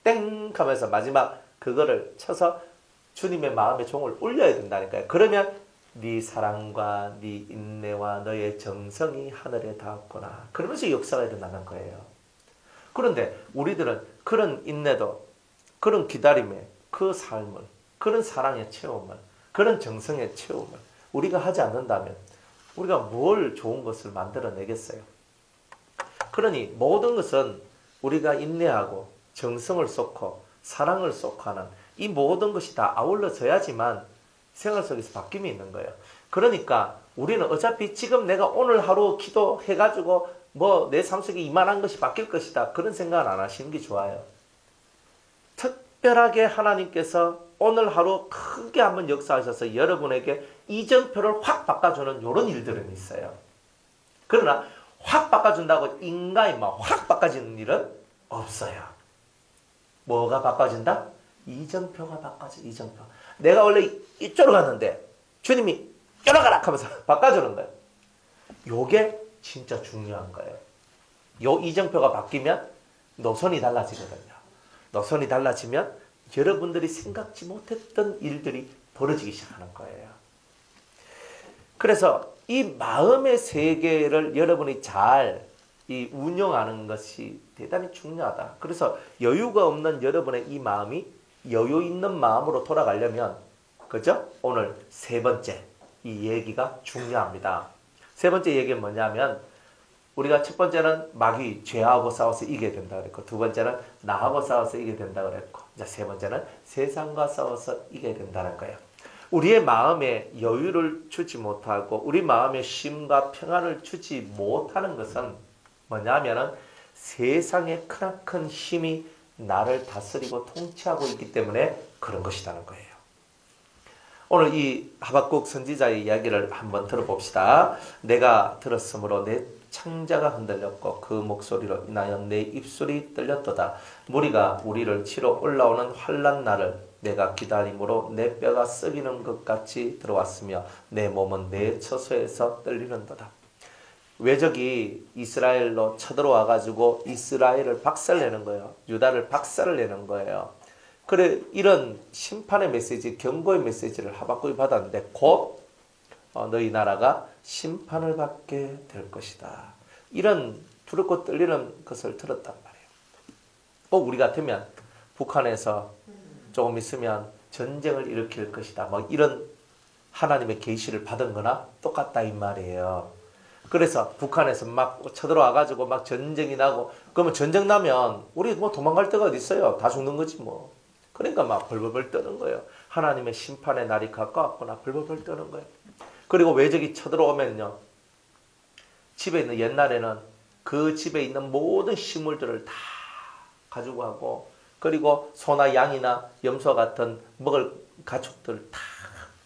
땡 하면서 마지막 그거를 쳐서 주님의 마음의 종을 올려야 된다니까요. 그러면 네 사랑과 네 인내와 너의 정성이 하늘에 닿았구나. 그러면서 역사가 일어나는 거예요. 그런데 우리들은 그런 인내도, 그런 기다림의 그 삶을, 그런 사랑의 체험을, 그런 정성의 체험을 우리가 하지 않는다면 우리가 뭘 좋은 것을 만들어내겠어요? 그러니 모든 것은 우리가 인내하고 정성을 쏟고 사랑을 쏟고 하는 이 모든 것이 다 아울러져야지만 생활 속에서 바뀜이 있는 거예요. 그러니까 우리는 어차피 지금 내가 오늘 하루 기도해가지고 뭐 내 삶 속에 이만한 것이 바뀔 것이다. 그런 생각은 안 하시는 게 좋아요. 특별하게 하나님께서 오늘 하루 크게 한번 역사하셔서 여러분에게 이정표를 확 바꿔주는 이런 일들은 있어요. 그러나 확 바꿔준다고 인간이 막 확 바꿔지는 일은 없어요. 뭐가 바꿔진다? 이정표가 바꿔져. 이정표. 내가 원래 이쪽으로 갔는데 주님이 이쪽으로 가라 하면서 바꿔주는 거예요. 요게 진짜 중요한 거예요. 요 이정표가 바뀌면 노선이 달라지거든요. 노선이 달라지면 여러분들이 생각지 못했던 일들이 벌어지기 시작하는 거예요. 그래서 이 마음의 세계를 여러분이 잘 운영하는 것이 대단히 중요하다. 그래서 여유가 없는 여러분의 이 마음이 여유 있는 마음으로 돌아가려면, 그죠? 오늘 세 번째 이 얘기가 중요합니다. 세 번째 얘기는 뭐냐면, 우리가 첫 번째는 마귀, 죄하고 싸워서 이겨야 된다 그랬고, 두 번째는 나하고 싸워서 이겨야 된다 그랬고, 이제 세 번째는 세상과 싸워서 이겨야 된다는 거예요. 우리의 마음에 여유를 주지 못하고 우리 마음에 쉼과 평안을 주지 못하는 것은 뭐냐면은 세상의 크나큰 힘이 나를 다스리고 통치하고 있기 때문에 그런 것이라는 거예요. 오늘 이 하박국 선지자의 이야기를 한번 들어봅시다. 내가 들었으므로 내 창자가 흔들렸고 그 목소리로 인하여 내 입술이 떨렸도다. 무리가 우리를 치러 올라오는 환난 날을 내가 기다림으로 내 뼈가 썩이는 것 같이 들어왔으며 내 몸은 내 처소에서 떨리는도다. 외적이 이스라엘로 쳐들어와 가지고 이스라엘을 박살내는 거예요. 유다를 박살을 내는 거예요. 그래 이런 심판의 메시지, 경고의 메시지를 하박국이 받았는데 곧 너희 나라가 심판을 받게 될 것이다. 이런 두렵고 떨리는 것을 들었단 말이에요. 꼭 우리 같으면 북한에서 조금 있으면 전쟁을 일으킬 것이다. 뭐 이런 하나님의 계시를 받은 거나 똑같다 이 말이에요. 그래서 북한에서 막 쳐들어와 가지고 막 전쟁이 나고, 그러면 전쟁 나면 우리 뭐 도망갈 데가 어디 있어요? 다 죽는 거지 뭐. 그러니까 막 벌벌벌 떠는 거예요. 하나님의 심판의 날이 가까웠구나. 벌벌벌 떠는 거예요. 그리고 외적이 쳐들어오면요, 집에 있는, 옛날에는 그 집에 있는 모든 식물들을 다 가지고 가고, 그리고 소나 양이나 염소 같은 먹을 가축들 다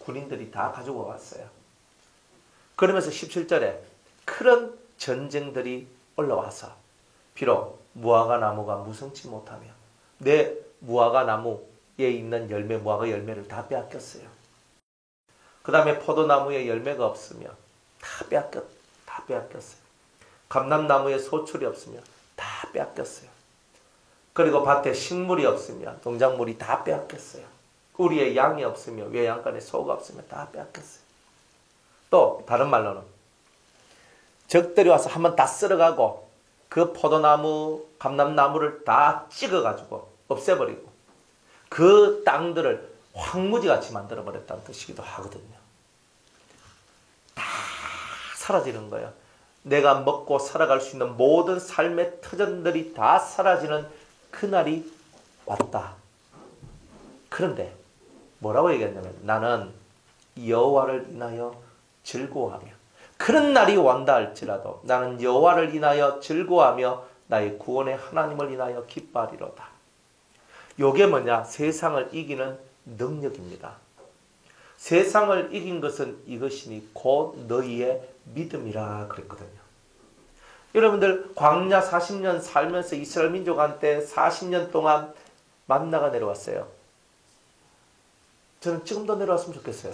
군인들이 다 가지고 왔어요. 그러면서 17절에 그런 전쟁들이 올라와서 비록 무화과 나무가 무성치 못하며 내 무화과 나무에 있는 열매, 무화과 열매를 다 빼앗겼어요. 그 다음에 포도나무에 열매가 없으며 다 빼앗겼어요. 감람나무에 소출이 없으며 다 빼앗겼어요. 그리고 밭에 식물이 없으며 농작물이 다 빼앗겼어요. 우리의 양이 없으며 외양간에 소가 없으며 다 빼앗겼어요. 또 다른 말로는 적들이 와서 한번 다 쓸어가고 그 포도나무, 감람나무를 다 찍어가지고 없애버리고 그 땅들을 황무지같이 만들어버렸다는 뜻이기도 하거든요. 다 사라지는 거예요. 내가 먹고 살아갈 수 있는 모든 삶의 터전들이 다 사라지는 그날이 왔다. 그런데 뭐라고 얘기했냐면 나는 여호와를 인하여 즐거워하며 그런 날이 온다 할지라도 나는 여호와를 인하여 즐거워하며 나의 구원의 하나님을 인하여 기뻐하리로다. 요게 뭐냐? 세상을 이기는 능력입니다. 세상을 이긴 것은 이것이니 곧 너희의 믿음이라 그랬거든요. 여러분들 광야 40년 살면서 이스라엘 민족한테 40년 동안 만나가 내려왔어요. 저는 지금도 내려왔으면 좋겠어요.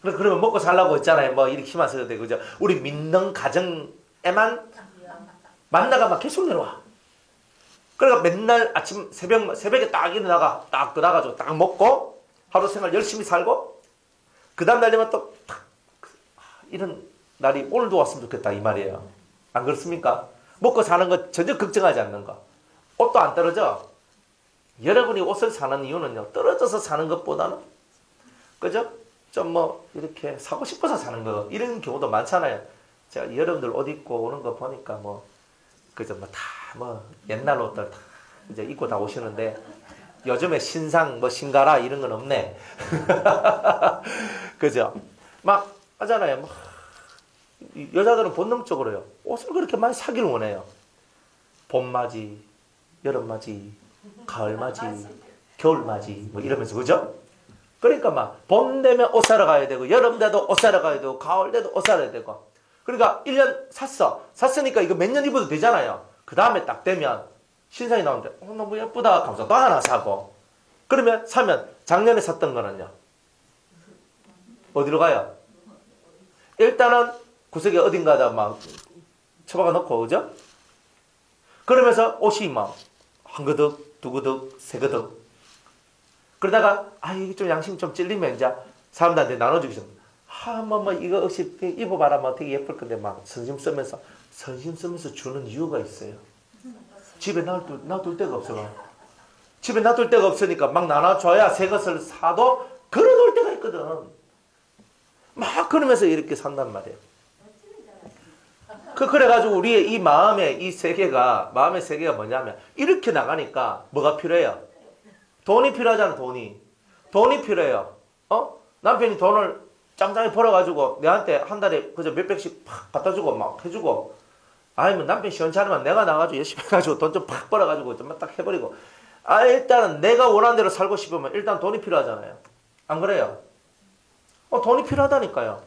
그러면 먹고 살라고 했잖아요. 뭐 이렇게 힘안 써도 되고 그죠? 우리 믿는 가정에만 만나가 막 계속 내려와. 그러니까 맨날 아침 새벽에 딱 일어나가 딱 끓여가지고 딱 먹고 하루 생활 열심히 살고 그 다음 날 되면 또 탁 이런 날이 오늘도 왔으면 좋겠다 이 말이에요. 안 그렇습니까? 먹고 사는 거 전혀 걱정하지 않는 거. 옷도 안 떨어져. 여러분이 옷을 사는 이유는요. 떨어져서 사는 것보다는 그죠? 좀 뭐 이렇게 사고 싶어서 사는 거 이런 경우도 많잖아요. 제가 여러분들 옷 입고 오는 거 보니까 뭐 그죠? 뭐 다 뭐 옛날 옷들 다 이제 입고 다 오시는데 요즘에 신상 뭐 신가라 이런 건 없네. 그죠? 막 하잖아요. 막 여자들은 본능적으로요. 옷을 그렇게 많이 사기를 원해요. 봄맞이, 여름맞이, 가을맞이, 겨울맞이 뭐 이러면서 그죠? 그러니까 막 봄 되면 옷 사러 가야 되고 여름 돼도 옷 사러 가야 되고 가을 돼도 옷 사야 되고 그러니까 1년 샀으니까 이거 몇 년 입어도 되잖아요. 그 다음에 딱 되면 신상이 나오는데 너무 예쁘다 하면서 또 하나 사고 그러면 사면 작년에 샀던 거는요. 어디로 가요? 일단은 구석에 어딘가다 막 처박아 놓고 그죠? 그러면서 옷이 막 한 거덕, 두 거덕, 세 거덕 그러다가 이게 좀 양심 좀 찔리면 이제 사람들한테 나눠주기 좀 뭐 이거 혹시 입어봐라 뭐 되게 예쁠 건데 막 선심 쓰면서 주는 이유가 있어요. 집에 놔둘 데가 없어. 집에 놔둘 데가 없으니까 막 나눠줘야 새 것을 사도 걸어놓을 데가 있거든. 막 그러면서 이렇게 산단 말이에요. 그래가지고 우리의 이 마음의 세계가 뭐냐면 이렇게 나가니까 뭐가 필요해요? 돈이 필요하잖아. 돈이 필요해요. 남편이 돈을 짱짱이 벌어가지고 내한테 한 달에 그저 몇백씩 팍 갖다주고 막 해주고 아니면 남편 시원찮으면 내가 나가지고 열심히 해가지고 돈 좀 팍 벌어가지고 좀 딱 해버리고 일단은 내가 원하는 대로 살고 싶으면 일단 돈이 필요하잖아요. 안 그래요? 돈이 필요하다니까요.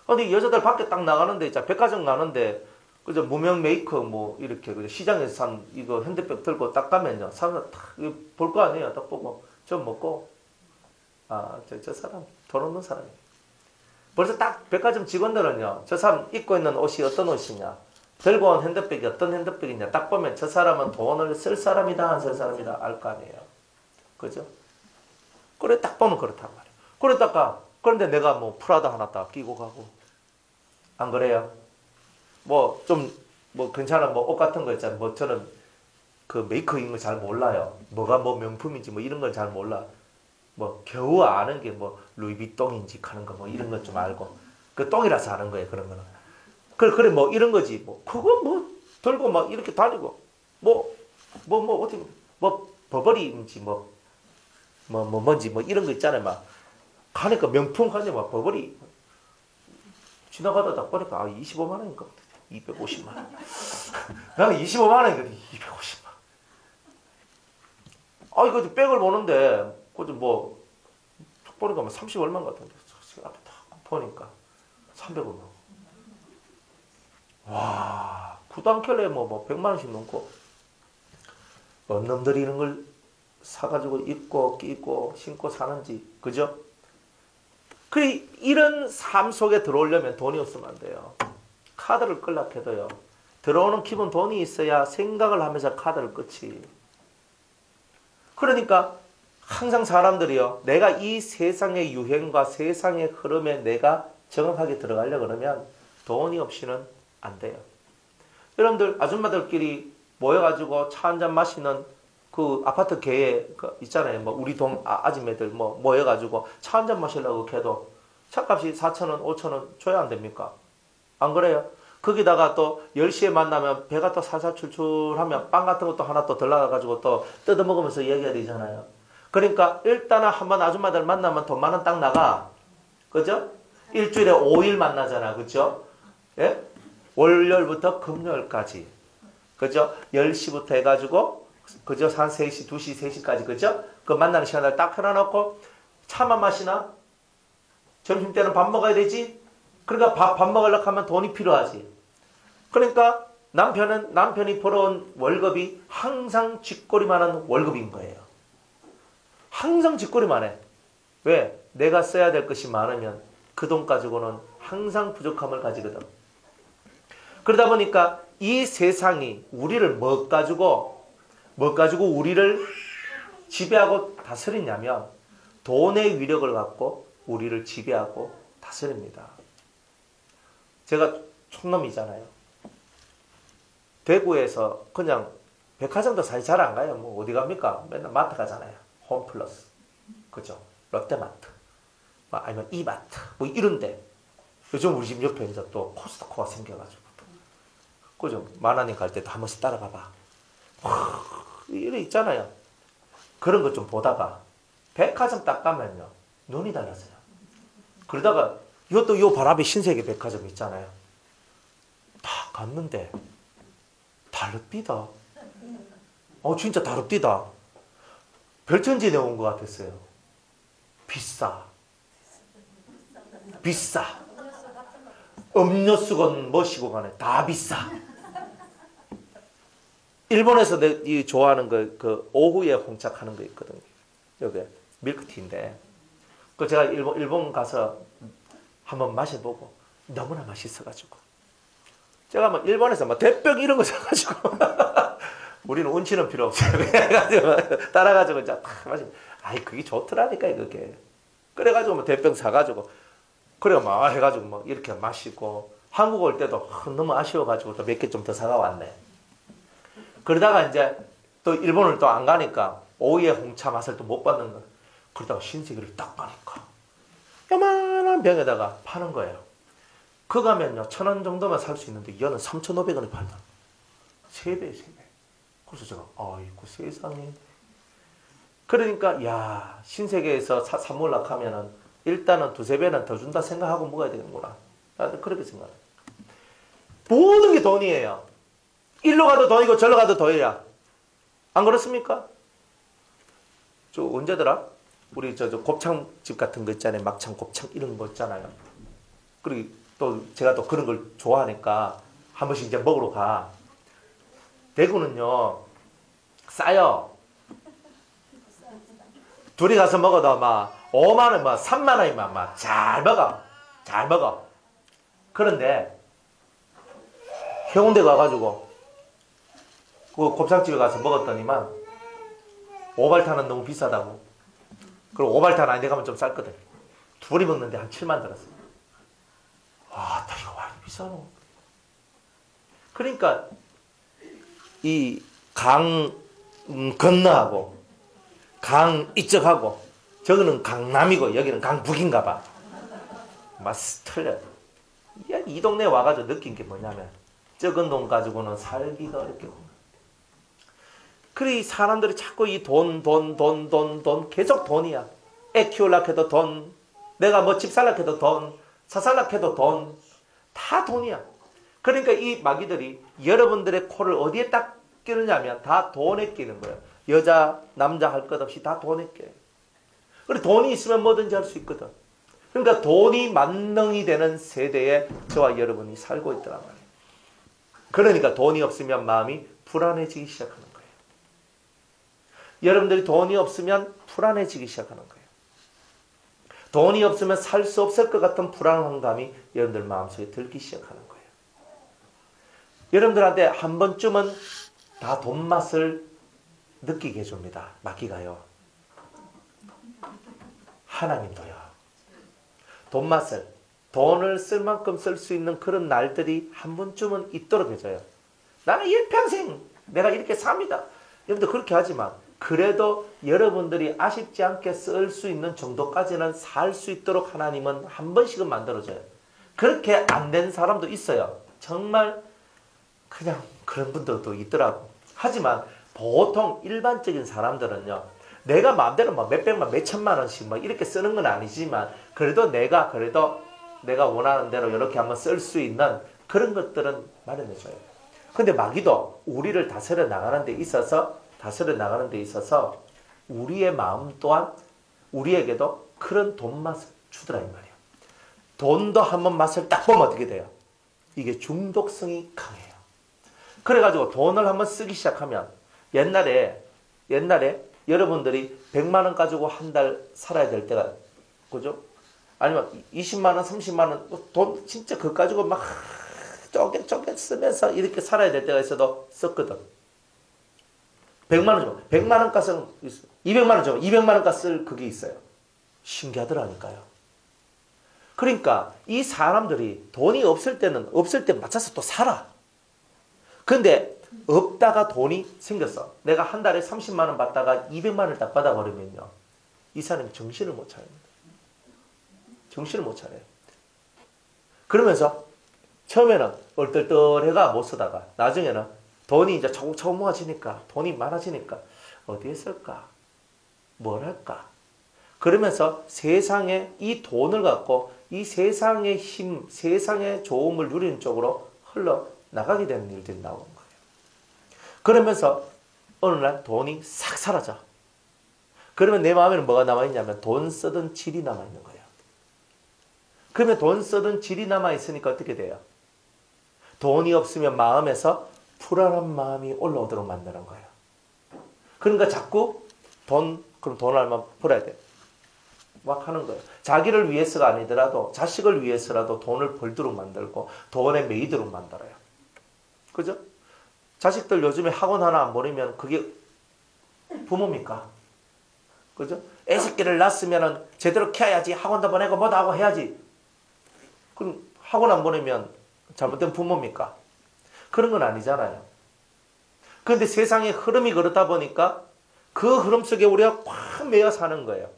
근데 여자들 밖에 딱 나가는데 진짜 백화점 가는데 그저 무명 메이커 뭐 이렇게 그저 시장에서 산 이거 핸드백 들고 딱 가면요 사람들 딱 볼 거 아니에요. 딱 보고 좀 먹고 저 사람 돈 없는 사람이에요. 벌써 딱 백화점 직원들은요 저 사람 입고 있는 옷이 어떤 옷이냐 들고 온 핸드백이 어떤 핸드백이냐 딱 보면 저 사람은 돈을 쓸 사람이다 안 쓸 사람이다 알 거 아니에요. 그죠? 그래 딱 보면 그렇단 말이에요. 그런데 내가 뭐 프라다 하나 딱 끼고 가고 안 그래요? 뭐 좀 뭐 괜찮아 뭐 옷 같은 거 있잖아요. 뭐 저는 그 메이커인 거 잘 몰라요. 뭐가 뭐 명품인지 뭐 이런 걸 잘 몰라. 뭐 겨우 아는 게 뭐 루이비통인지 하는 거 뭐 이런 것 좀 알고 그 똥이라서 아는 거예요. 그런 거는. 그래 뭐 이런 거지. 뭐 그거 뭐 들고 막 이렇게 다니고 뭐 어떻게 뭐 버버리인지 뭔지 뭐 이런 거 있잖아요. 막 가니까 명품 가니 막 버버리 지나가다 딱 보니까 25만 원인가 250만 원. 나는 25만 원이거든. 250만 원. 이거 백을 보는데 그저 뭐 딱 보니까 뭐 30 얼마 같은데 앞에 딱 보니까 300원. 와, 구단켈레 뭐 100만 원씩 넘고 어느 놈들이 이런 걸 사가지고 입고 끼고 신고 사는지 그죠? 이런 삶 속에 들어오려면 돈이 없으면 안 돼요. 카드를 끌라 해도요. 들어오는 기본 돈이 있어야 생각을 하면서 카드를 끊지. 그러니까 항상 사람들이요. 내가 이 세상의 유행과 세상의 흐름에 내가 정확하게 들어가려고 그러면 돈이 없이는 안 돼요. 여러분들 아줌마들끼리 모여가지고 차 한잔 마시는 그 아파트 개에 그 있잖아요. 뭐 우리 동 아줌매들 뭐 모여가지고 차 한 잔 마시려고 해도 차값이 4,000원, 5,000원 줘야 안 됩니까? 안 그래요? 거기다가 또 10시에 만나면 배가 또 살살 출출하면 빵 같은 것도 하나 또 덜 나가가지고 또 뜯어먹으면서 얘기해야 되잖아요. 그러니까 일단은 한번 아줌마들 만나면 돈 10,000원 딱 나가. 그죠? 일주일에 5일 만나잖아. 그죠? 예? 월요일부터 금요일까지. 그죠? 10시부터 해가지고 그죠? 한 3시, 2시, 3시까지. 그죠? 그 만나는 시간을 딱 해놔놓고 차만 마시나? 점심때는 밥 먹어야 되지? 그러니까 밥 먹으려고 하면 돈이 필요하지. 그러니까 남편이 벌어온 월급이 항상 쥐꼬리만한 월급인 거예요. 항상 쥐꼬리만 해. 왜? 내가 써야 될 것이 많으면 그 돈 가지고는 항상 부족함을 가지거든. 그러다 보니까 이 세상이 우리를 뭐 가지고 우리를 지배하고 다스리냐면 돈의 위력을 갖고 우리를 지배하고 다스립니다. 제가 촌놈이잖아요. 대구에서 그냥 백화점도 사실 잘 안 가요. 뭐 어디 갑니까? 맨날 마트 가잖아요. 홈플러스, 그죠? 롯데마트, 아니면 이마트, 뭐 이런데 요즘 우리 집 옆에 이제 또 코스트코가 생겨가지고 그죠? 만화님 갈 때도 한 번씩 따라가봐. 이래 있잖아요. 그런 것 좀 보다가 백화점 딱 가면요 눈이 달라져요. 그러다가 이것도 요 바로 앞에 신세계 백화점 있잖아요. 딱 갔는데 다릅디다. 진짜 다릅디다. 별천지에 내온 것 같았어요. 비싸. 음료수건 뭐시고 간에 다 비싸. 일본에서 내 좋아하는 그 오후에 홍차하는 거 있거든요. 여기 밀크티인데 그 제가 일본 가서 한번 마셔보고 너무나 맛있어가지고 제가 막 일본에서 막 대병 이런 거 사가지고 우리는 운치는 필요 없어요. 그래가지고 따라가지고 이제 마시. 그게 좋더라니까 그게. 그래가지고 뭐 대병 사가지고 그래 막 해가지고 뭐 이렇게 마시고 한국 올 때도 너무 아쉬워가지고 또 몇 개 좀 더 사가 왔네. 그러다가 이제 또 일본을 또 안 가니까 오이의 홍차 맛을 또 못 받는 거. 그러다가 신세계를 딱 가니까 요만한 병에다가 파는 거예요. 그 가면요 1,000원 정도만 살 수 있는데 이거는 3,500원에 팔다. 3배. 그래서 제가 아이고 세상에. 그러니까 야 신세계에서 사 먹으려고 하면은 일단은 2-3배는 더 준다 생각하고 먹어야 되는구나. 나도 그렇게 생각해요. 모든 게 돈이에요. 일로 가도 돈이고 절로 가도 돈이야. 안 그렇습니까? 저 언제더라? 우리 저 곱창집 같은 거 있잖아요. 막창, 곱창 이런 거 있잖아요. 그리고 또 제가 또 그런 걸 좋아하니까 한 번씩 이제 먹으러 가. 대구는요 싸요. 둘이 가서 먹어도 막 5만 원, 막 3만 원이면 막 잘 먹어. 그런데 해운대 가가지고 그 곱창집에 가서 먹었더니만 오발탄은 너무 비싸다고. 그리고 오발탄 아닌데 가면 좀 쌌거든. 둘이 먹는데 한 7만 들었어. 다 이거 와 비싸노. 그러니까 이 강 건너하고 강 이쪽하고 저기는 강남이고 여기는 강북인가 봐. 막 틀려. 이 동네에 와가지고 느낀 게 뭐냐면 적은 돈 가지고는 살기가 어렵게. 그래 사람들이 자꾸 이 돈 계속 돈이야. 애 키우려고 해도 돈, 내가 뭐 집 살려고 해도 돈, 차 살려고 해도 돈, 다 돈이야. 그러니까 이 마귀들이 여러분들의 코를 어디에 딱 끼느냐면 다 돈에 끼는 거예요. 여자, 남자 할 것 없이 다 돈에 끼어요. 그리고 돈이 있으면 뭐든지 할 수 있거든. 그러니까 돈이 만능이 되는 세대에 저와 여러분이 살고 있더란 말이에요. 그러니까 돈이 없으면 마음이 불안해지기 시작하는 거예요. 여러분들이 돈이 없으면 불안해지기 시작하는 거예요. 돈이 없으면 살 수 없을 것 같은 불안한 감이 여러분들 마음속에 들기 시작하는 거예요. 여러분들한테 한 번쯤은 다 돈 맛을 느끼게 해줍니다. 마귀가요. 하나님도요. 돈 맛을, 돈을 쓸 만큼 쓸 수 있는 그런 날들이 한 번쯤은 있도록 해줘요. 나는 일평생 내가 이렇게 삽니다. 여러분들 그렇게 하지만 그래도 여러분들이 아쉽지 않게 쓸 수 있는 정도까지는 살 수 있도록 하나님은 한 번씩은 만들어줘요. 그렇게 안 된 사람도 있어요. 정말 그냥 그런 분들도 있더라고. 하지만 보통 일반적인 사람들은요, 내가 마음대로 막 몇백만, 몇천만 원씩 막 이렇게 쓰는 건 아니지만, 그래도 내가 원하는 대로 이렇게 한번 쓸 수 있는 그런 것들은 마련해줘요. 근데 마귀도 우리를 다스려 나가는 데 있어서 우리의 마음 또한 우리에게도 그런 돈 맛을 주더라 이 말이에요. 돈도 한번 맛을 딱 보면 어떻게 돼요? 이게 중독성이 강해요. 그래가지고 돈을 한번 쓰기 시작하면 옛날에 여러분들이 100만 원 가지고 한 달 살아야 될 때가, 그죠? 아니면 20만 원, 30만 원, 돈 진짜 그거 가지고 막 쪼개 쓰면서 이렇게 살아야 될 때가 있어도 썼거든. 100만 원 주면 100만 원 값은 있어. 200만 원 주면 200만 원 값을 그게 있어요. 신기하더라니까요. 그러니까 이 사람들이 돈이 없을 때 맞춰서 또 살아. 근데 없다가 돈이 생겼어. 내가 한 달에 30만 원 받다가 200만 원을 딱 받아버리면요, 이 사람이 정신을 못 차립니다. 정신을 못 차려요. 그러면서 처음에는 얼떨떨해가 못 쓰다가 나중에는 돈이 이제 차곡차곡 모아지니까, 돈이 많아지니까 어디에 쓸까? 뭘 할까? 그러면서 세상에 이 돈을 갖고 이 세상의 힘, 세상의 좋음을 누리는 쪽으로 흘러나가게 되는 일들이 나오는 거예요. 그러면서 어느 날 돈이 싹 사라져. 그러면 내 마음에는 뭐가 남아있냐면 돈 쓰던 질이 남아있는 거예요. 그러면 돈 쓰던 질이 남아있으니까 어떻게 돼요? 돈이 없으면 마음에서 불안한 마음이 올라오도록 만드는 거예요. 그러니까 자꾸 그럼 돈을 얼마 벌어야 돼. 막 하는 거예요. 자기를 위해서가 아니더라도 자식을 위해서라도 돈을 벌도록 만들고 돈에 매이도록 만들어요. 그죠? 자식들 요즘에 학원 하나 안 보내면 그게 부모입니까? 그죠? 애 새끼를 낳았으면 제대로 키워야지. 학원도 보내고 뭐도 하고 해야지. 그럼 학원 안 보내면 잘못된 부모입니까? 그런 건 아니잖아요. 그런데 세상의 흐름이 그렇다 보니까 그 흐름 속에 우리가 확 매여 사는 거예요.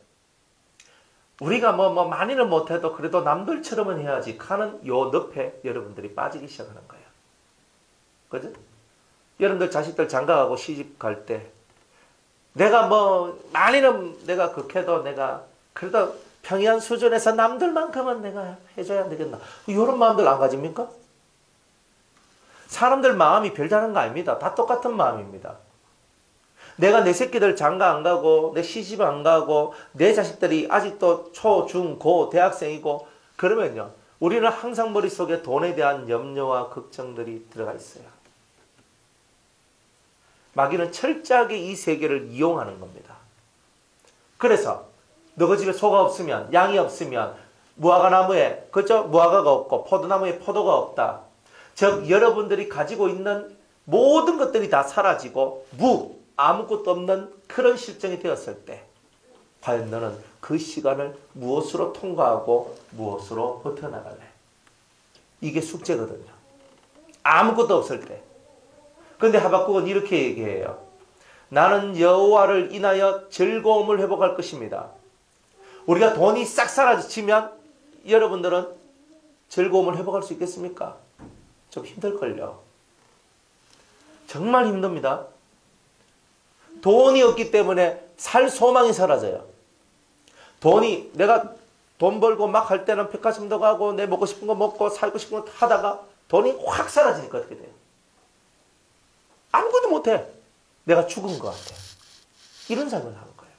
우리가 많이는 못해도 그래도 남들처럼은 해야지 하는 요 늪에 여러분들이 빠지기 시작하는 거예요. 그죠? 여러분들 자식들 장가가고 시집 갈 때 내가 많이는 내가 극해도 내가 그래도 평이한 수준에서 남들만큼은 내가 해줘야 안 되겠나. 이런 마음들 안 가집니까? 사람들 마음이 별다른 거 아닙니다. 다 똑같은 마음입니다. 내가 내 새끼들 장가 안 가고 내 시집 안 가고 내 자식들이 아직도 초, 중, 고, 대학생이고 그러면요, 우리는 항상 머릿속에 돈에 대한 염려와 걱정들이 들어가 있어요. 마귀는 철저하게 이 세계를 이용하는 겁니다. 그래서 너희 집에 소가 없으면, 양이 없으면 무화과 나무에, 그죠? 무화과가 없고 포도나무에 포도가 없다. 즉 여러분들이 가지고 있는 모든 것들이 다 사라지고 아무것도 없는 그런 실정이 되었을 때 과연 너는 그 시간을 무엇으로 통과하고 무엇으로 버텨나갈래? 이게 숙제거든요. 아무것도 없을 때. 그런데 하박국은 이렇게 얘기해요. 나는 여호와를 인하여 즐거움을 회복할 것입니다. 우리가 돈이 싹 사라지면 여러분들은 즐거움을 회복할 수 있겠습니까? 좀 힘들걸요. 정말 힘듭니다. 돈이 없기 때문에 살 소망이 사라져요. 내가 돈 벌고 막 할 때는 백화점도 가고 내 먹고 싶은 거 먹고 살고 싶은 거 하다가 돈이 확 사라지니까 어떻게 돼요? 아무것도 못해. 내가 죽은 것 같아. 이런 삶을 하는 거예요.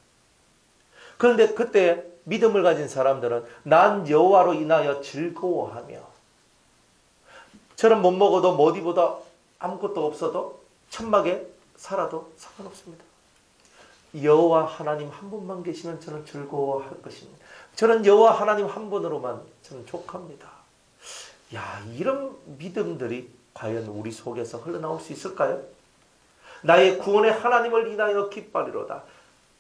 그런데 그때 믿음을 가진 사람들은 난 여호와로 인하여 즐거워하며, 저는 못 먹어도 못 입어도 아무것도 없어도 천막에 살아도 상관없습니다. 여호와 하나님 한 분만 계시면 저는 즐거워할 것입니다. 저는 여호와 하나님 한 분으로만 저는 족합니다. 야, 이런 믿음들이 과연 우리 속에서 흘러나올 수 있을까요? 나의 구원의 하나님을 인하여 기뻐하리로다.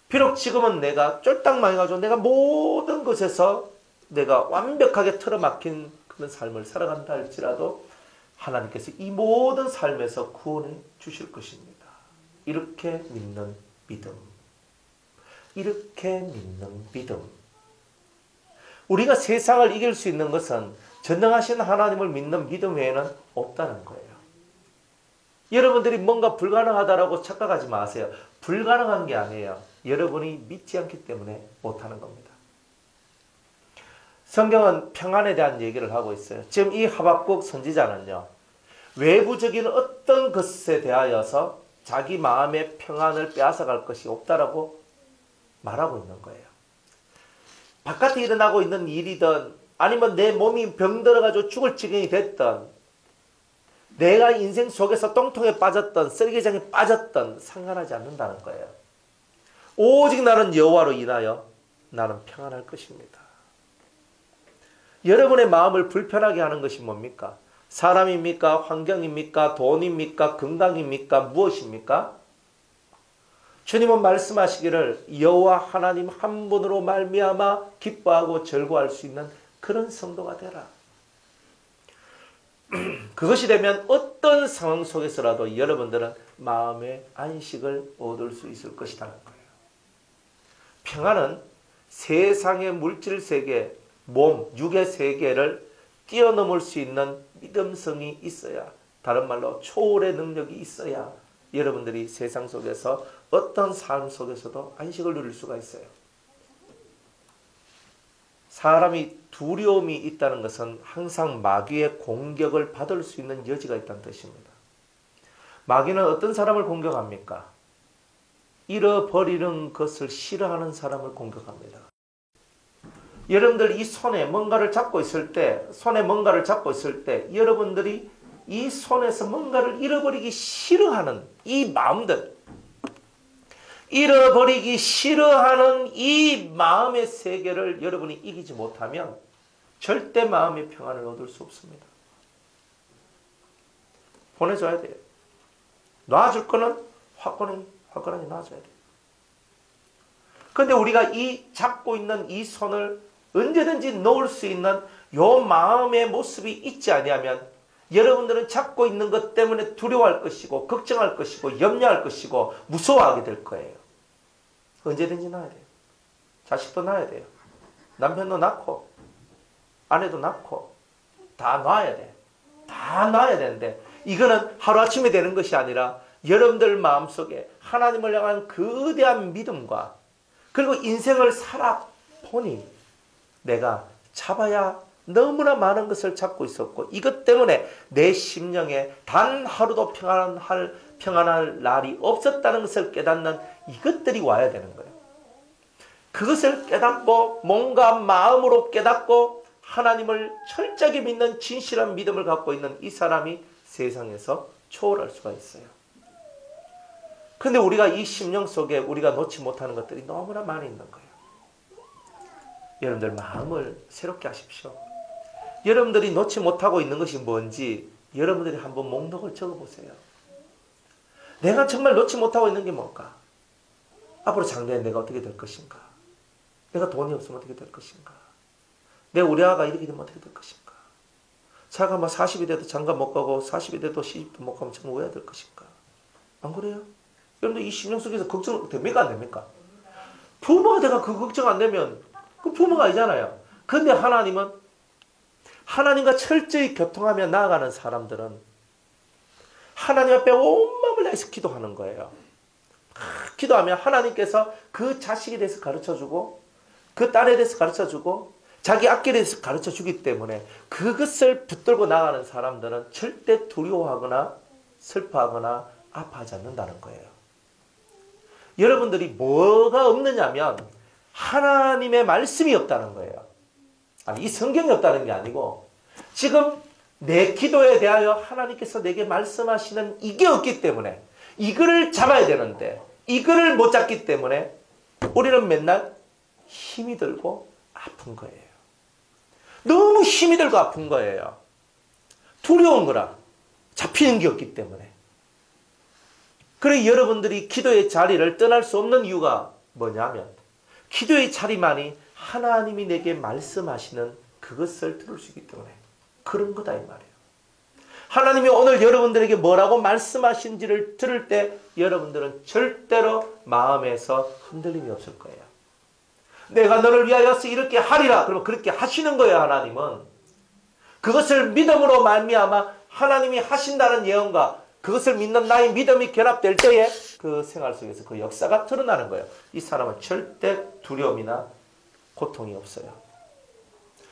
비록 지금은 내가 쫄딱 망해가지고 내가 모든 것에서 내가 완벽하게 틀어막힌 그런 삶을 살아간다 할지라도 하나님께서 이 모든 삶에서 구원해 주실 것입니다. 이렇게 믿는 믿음. 이렇게 믿는 믿음. 우리가 세상을 이길 수 있는 것은 전능하신 하나님을 믿는 믿음 외에는 없다는 거예요. 여러분들이 뭔가 불가능하다라고 착각하지 마세요. 불가능한 게 아니에요. 여러분이 믿지 않기 때문에 못하는 겁니다. 성경은 평안에 대한 얘기를 하고 있어요. 지금 이 하박국 선지자는요, 외부적인 어떤 것에 대하여서 자기 마음의 평안을 빼앗아갈 것이 없다라고 말하고 있는 거예요. 바깥에 일어나고 있는 일이든 아니면 내 몸이 병들어가지고 죽을 지경이 됐든 내가 인생 속에서 똥통에 빠졌던 쓰레기장에 빠졌던 상관하지 않는다는 거예요. 오직 나는 여호와로 인하여 나는 평안할 것입니다. 여러분의 마음을 불편하게 하는 것이 뭡니까? 사람입니까? 환경입니까? 돈입니까? 건강입니까? 무엇입니까? 주님은 말씀하시기를 여호와 하나님 한 분으로 말미암아 기뻐하고 즐거워할 수 있는 그런 성도가 되라. 그것이 되면 어떤 상황 속에서라도 여러분들은 마음의 안식을 얻을 수 있을 것이라는 거예요. 평안은 세상의 물질 세계, 몸, 육의 세계를 뛰어넘을 수 있는 믿음성이 있어야, 다른 말로 초월의 능력이 있어야 여러분들이 세상 속에서 어떤 삶 속에서도 안식을 누릴 수가 있어요. 사람이 두려움이 있다는 것은 항상 마귀의 공격을 받을 수 있는 여지가 있다는 뜻입니다. 마귀는 어떤 사람을 공격합니까? 잃어버리는 것을 싫어하는 사람을 공격합니다. 여러분들 이 손에 뭔가를 잡고 있을 때, 여러분들이 이 손에서 뭔가를 잃어버리기 싫어하는 이 마음들, 잃어버리기 싫어하는 이 마음의 세계를 여러분이 이기지 못하면 절대 마음의 평안을 얻을 수 없습니다. 보내줘야 돼요. 놔줄 거는 화끈하게 놔줘야 돼요. 그런데 우리가 이 잡고 있는 이 손을 언제든지 놓을 수 있는 요 마음의 모습이 있지 아니하면 여러분들은 잡고 있는 것 때문에 두려워할 것이고 걱정할 것이고 염려할 것이고 무서워하게 될 거예요. 언제든지 낳아야 돼요. 자식도 낳아야 돼요. 남편도 낳고 아내도 낳고 다 놔야 돼. 다 놔야 되는데 이거는 하루아침에 되는 것이 아니라 여러분들 마음속에 하나님을 향한 거대한 믿음과 그리고 인생을 살아보니 내가 잡아야 너무나 많은 것을 잡고 있었고 이것 때문에 내 심령에 단 하루도 평안할 날이 없었다는 것을 깨닫는 이것들이 와야 되는 거예요. 그것을 깨닫고 뭔가 마음으로 깨닫고 하나님을 철저하게 믿는 진실한 믿음을 갖고 있는 이 사람이 세상에서 초월할 수가 있어요. 그런데 우리가 이 심령 속에 우리가 놓지 못하는 것들이 너무나 많이 있는 거예요. 여러분들 마음을 새롭게 하십시오. 여러분들이 놓지 못하고 있는 것이 뭔지 여러분들이 한번 목록을 적어보세요. 내가 정말 놓지 못하고 있는 게 뭘까? 앞으로 장래에 내가 어떻게 될 것인가? 내가 돈이 없으면 어떻게 될 것인가? 내 우리 아가 이렇게 되면 어떻게 될 것인가? 자가 막 40이 돼도 장가 못 가고 40이 돼도 시집도 못 가면 정말 왜 될 것인가? 안 그래요? 여러분들 이 심령 속에서 걱정 됩니까? 안 됩니까? 부모가 내가 그 걱정 안 되면 그 부모가 아니잖아요. 근데 하나님은 하나님과 철저히 교통하며 나아가는 사람들은 하나님 앞에 온 마음을 다해서 기도하는 거예요. 기도하면 하나님께서 그 자식에 대해서 가르쳐주고 그 딸에 대해서 가르쳐주고 자기 앞길에 대해서 가르쳐주기 때문에 그것을 붙들고 나가는 사람들은 절대 두려워하거나 슬퍼하거나 아파하지 않는다는 거예요. 여러분들이 뭐가 없느냐면 하나님의 말씀이 없다는 거예요. 아니, 이 성경이 없다는 게 아니고 지금 내 기도에 대하여 하나님께서 내게 말씀하시는 이게 없기 때문에 이거를 잡아야 되는데 이거를 못 잡기 때문에 우리는 맨날 힘이 들고 아픈 거예요. 너무 힘이 들고 아픈 거예요. 두려운 거라 잡히는 게 없기 때문에. 그래 여러분들이 기도의 자리를 떠날 수 없는 이유가 뭐냐면 기도의 자리만이 하나님이 내게 말씀하시는 그것을 들을 수 있기 때문에 그런 거다 이 말이에요. 하나님이 오늘 여러분들에게 뭐라고 말씀하신지를 들을 때 여러분들은 절대로 마음에서 흔들림이 없을 거예요. 내가 너를 위하여서 이렇게 하리라. 그러면 그렇게 하시는 거예요. 하나님은. 그것을 믿음으로 말미암아 하나님이 하신다는 예언과 그것을 믿는 나의 믿음이 결합될 때에 그 생활 속에서 그 역사가 드러나는 거예요. 이 사람은 절대 두려움이나 고통이 없어요.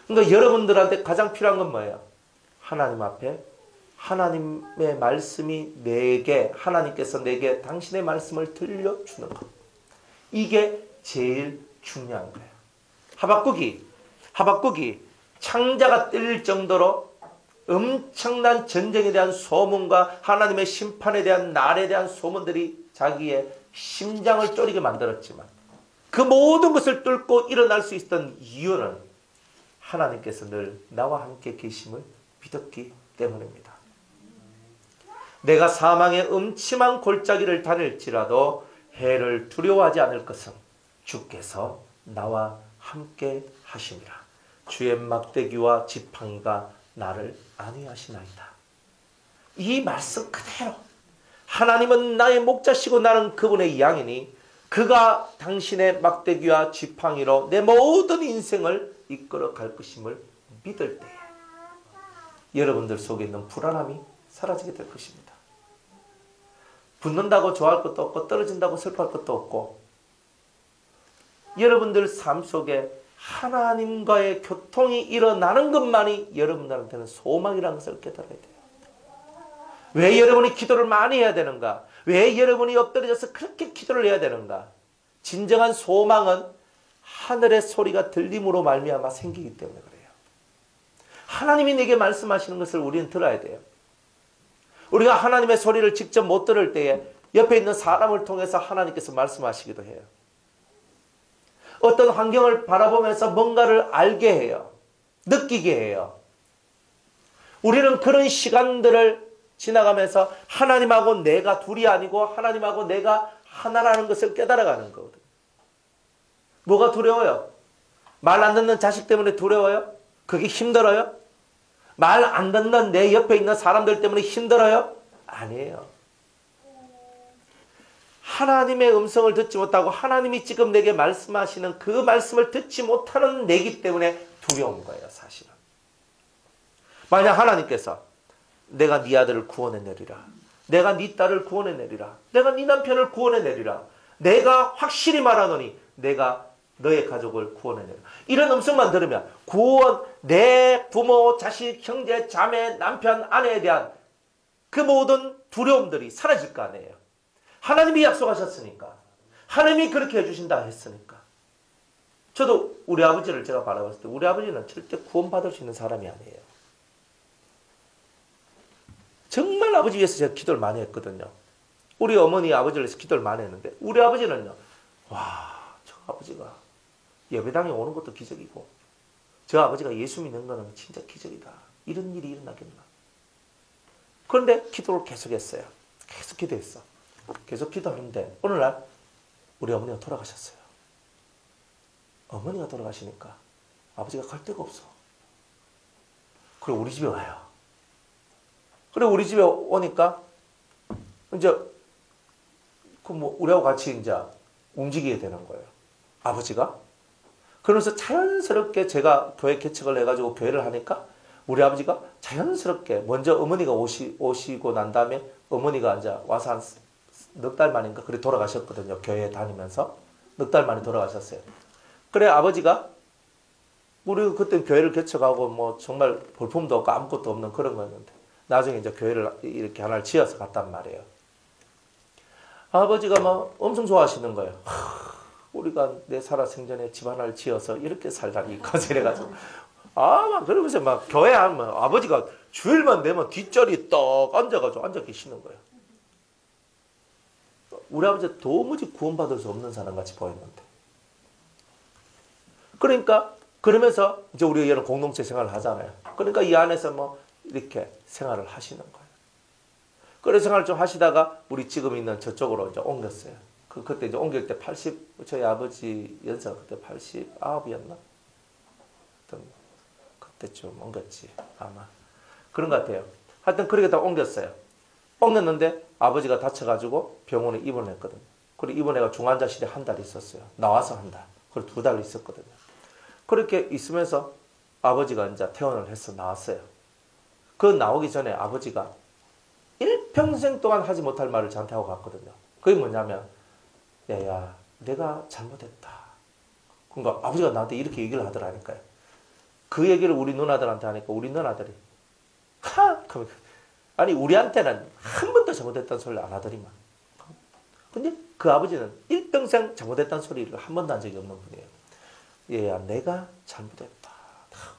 그러니까 여러분들한테 가장 필요한 건 뭐예요? 하나님 앞에 하나님의 말씀이 내게, 하나님께서 내게 당신의 말씀을 들려주는 것. 이게 제일 중요한 거예요. 하박국이 창자가 뜰 정도로 엄청난 전쟁에 대한 소문과 하나님의 심판에 대한 날에 대한 소문들이 자기의 심장을 쪼리게 만들었지만 그 모든 것을 뚫고 일어날 수 있었던 이유는 하나님께서 늘 나와 함께 계심을 믿었기 때문입니다. 내가 사망의 음침한 골짜기를 다닐지라도 해를 두려워하지 않을 것은 주께서 나와 함께 하심이라. 주의 막대기와 지팡이가 나를 안위하시나이다. 이 말씀 그대로 하나님은 나의 목자시고 나는 그분의 양이니 그가 당신의 막대기와 지팡이로 내 모든 인생을 이끌어 갈 것임을 믿을 때에 여러분들 속에 있는 불안함이 사라지게 될 것입니다. 붙는다고 좋아할 것도 없고 떨어진다고 슬퍼할 것도 없고 여러분들 삶 속에 하나님과의 교통이 일어나는 것만이 여러분들한테는 소망이라는 것을 깨달아야 돼요. 왜 여러분이 기도를 많이 해야 되는가? 왜 여러분이 엎드려져서 그렇게 기도를 해야 되는가? 진정한 소망은 하늘의 소리가 들림으로 말미암아 생기기 때문에 그래요. 하나님이 내게 말씀하시는 것을 우리는 들어야 돼요. 우리가 하나님의 소리를 직접 못 들을 때에 옆에 있는 사람을 통해서 하나님께서 말씀하시기도 해요. 어떤 환경을 바라보면서 뭔가를 알게 해요. 느끼게 해요. 우리는 그런 시간들을 지나가면서 하나님하고 내가 둘이 아니고 하나님하고 내가 하나라는 것을 깨달아가는 거거든요. 뭐가 두려워요? 말 안 듣는 자식 때문에 두려워요? 그게 힘들어요? 말 안 듣는 내 옆에 있는 사람들 때문에 힘들어요? 아니에요. 하나님의 음성을 듣지 못하고 하나님이 지금 내게 말씀하시는 그 말씀을 듣지 못하는 내기 때문에 두려운 거예요, 사실은. 만약 하나님께서 내가 네 아들을 구원해내리라. 내가 네 딸을 구원해내리라. 내가 네 남편을 구원해내리라. 내가 확실히 말하노니 내가 너의 가족을 구원해내리라. 이런 음성만 들으면 구원, 내 부모, 자식, 형제, 자매, 남편, 아내에 대한 그 모든 두려움들이 사라질 거 아니에요. 하나님이 약속하셨으니까. 하나님이 그렇게 해주신다 했으니까. 저도 우리 아버지를 제가 바라봤을 때 우리 아버지는 절대 구원받을 수 있는 사람이 아니에요. 정말 아버지 위해서 제가 기도를 많이 했거든요. 우리 어머니 아버지를 위해서 기도를 많이 했는데 우리 아버지는요. 와, 저 아버지가 예배당에 오는 것도 기적이고 저 아버지가 예수 믿는 거는 진짜 기적이다. 이런 일이 일어나겠나. 그런데 기도를 계속했어요. 계속 기도했어. 계속 기도하는데 어느 날 우리 어머니가 돌아가셨어요. 어머니가 돌아가시니까 아버지가 갈 데가 없어. 그래 우리 집에 와요. 그래 우리 집에 오니까 이제 그 뭐 우리하고 같이 이제 움직이게 되는 거예요. 아버지가. 그러면서 자연스럽게 제가 교회 개척을 해가지고 교회를 하니까 우리 아버지가 자연스럽게 먼저 어머니가 오시고 난 다음에 어머니가 이제 와서 한 넉 달 만인가 그래 돌아가셨거든요. 교회에 다니면서 넉 달 만에 돌아가셨어요. 그래 아버지가 우리 그때 교회를 개척하고 뭐 정말 볼품도 없고 아무것도 없는 그런 거였는데 나중에 이제 교회를 이렇게 하나를 지어서 갔단 말이에요. 아버지가 막 엄청 좋아하시는 거예요. 우리가 내 살아생전에 집 하나를 지어서 이렇게 살다니 거절해가지고 막 그러면서 막 교회 하면 아버지가 주일만 되면 뒷자리에 떡 앉아가지고 앉아 계시는 거예요. 우리 아버지 도무지 구원받을 수 없는 사람같이 보였는데. 그러니까 그러면서 이제 우리가 이런 공동체 생활을 하잖아요. 그러니까 이 안에서 뭐 이렇게 생활을 하시는 거예요. 그런 생활을 좀 하시다가 우리 지금 있는 저쪽으로 이제 옮겼어요. 그때 이제 옮길 때 저희 아버지 연세가 그때 89이었나? 그때쯤 옮겼지, 아마. 그런 것 같아요. 하여튼 그렇게 다 옮겼어요. 옮겼는데 아버지가 다쳐가지고 병원에 입원했거든요. 그리고 입원해가 중환자실에 한 달 있었어요. 나와서 한 달. 그리고 2달 있었거든요. 그렇게 있으면서 아버지가 이제 퇴원을 해서 나왔어요. 그 나오기 전에 아버지가 일평생 동안 하지 못할 말을 저한테 하고 갔거든요. 그게 뭐냐면, 야야, 내가 잘못했다. 그러니까 아버지가 나한테 이렇게 얘기를 하더라니까요. 그 얘기를 우리 누나들한테 하니까 우리 누나들이 아니 우리한테는 한 번도 잘못했다는 소리를 안 하더니만. 근데 그 아버지는 일평생 잘못했다는 소리를 한 번도 한 적이 없는 분이에요. 얘야, 내가 잘못했다.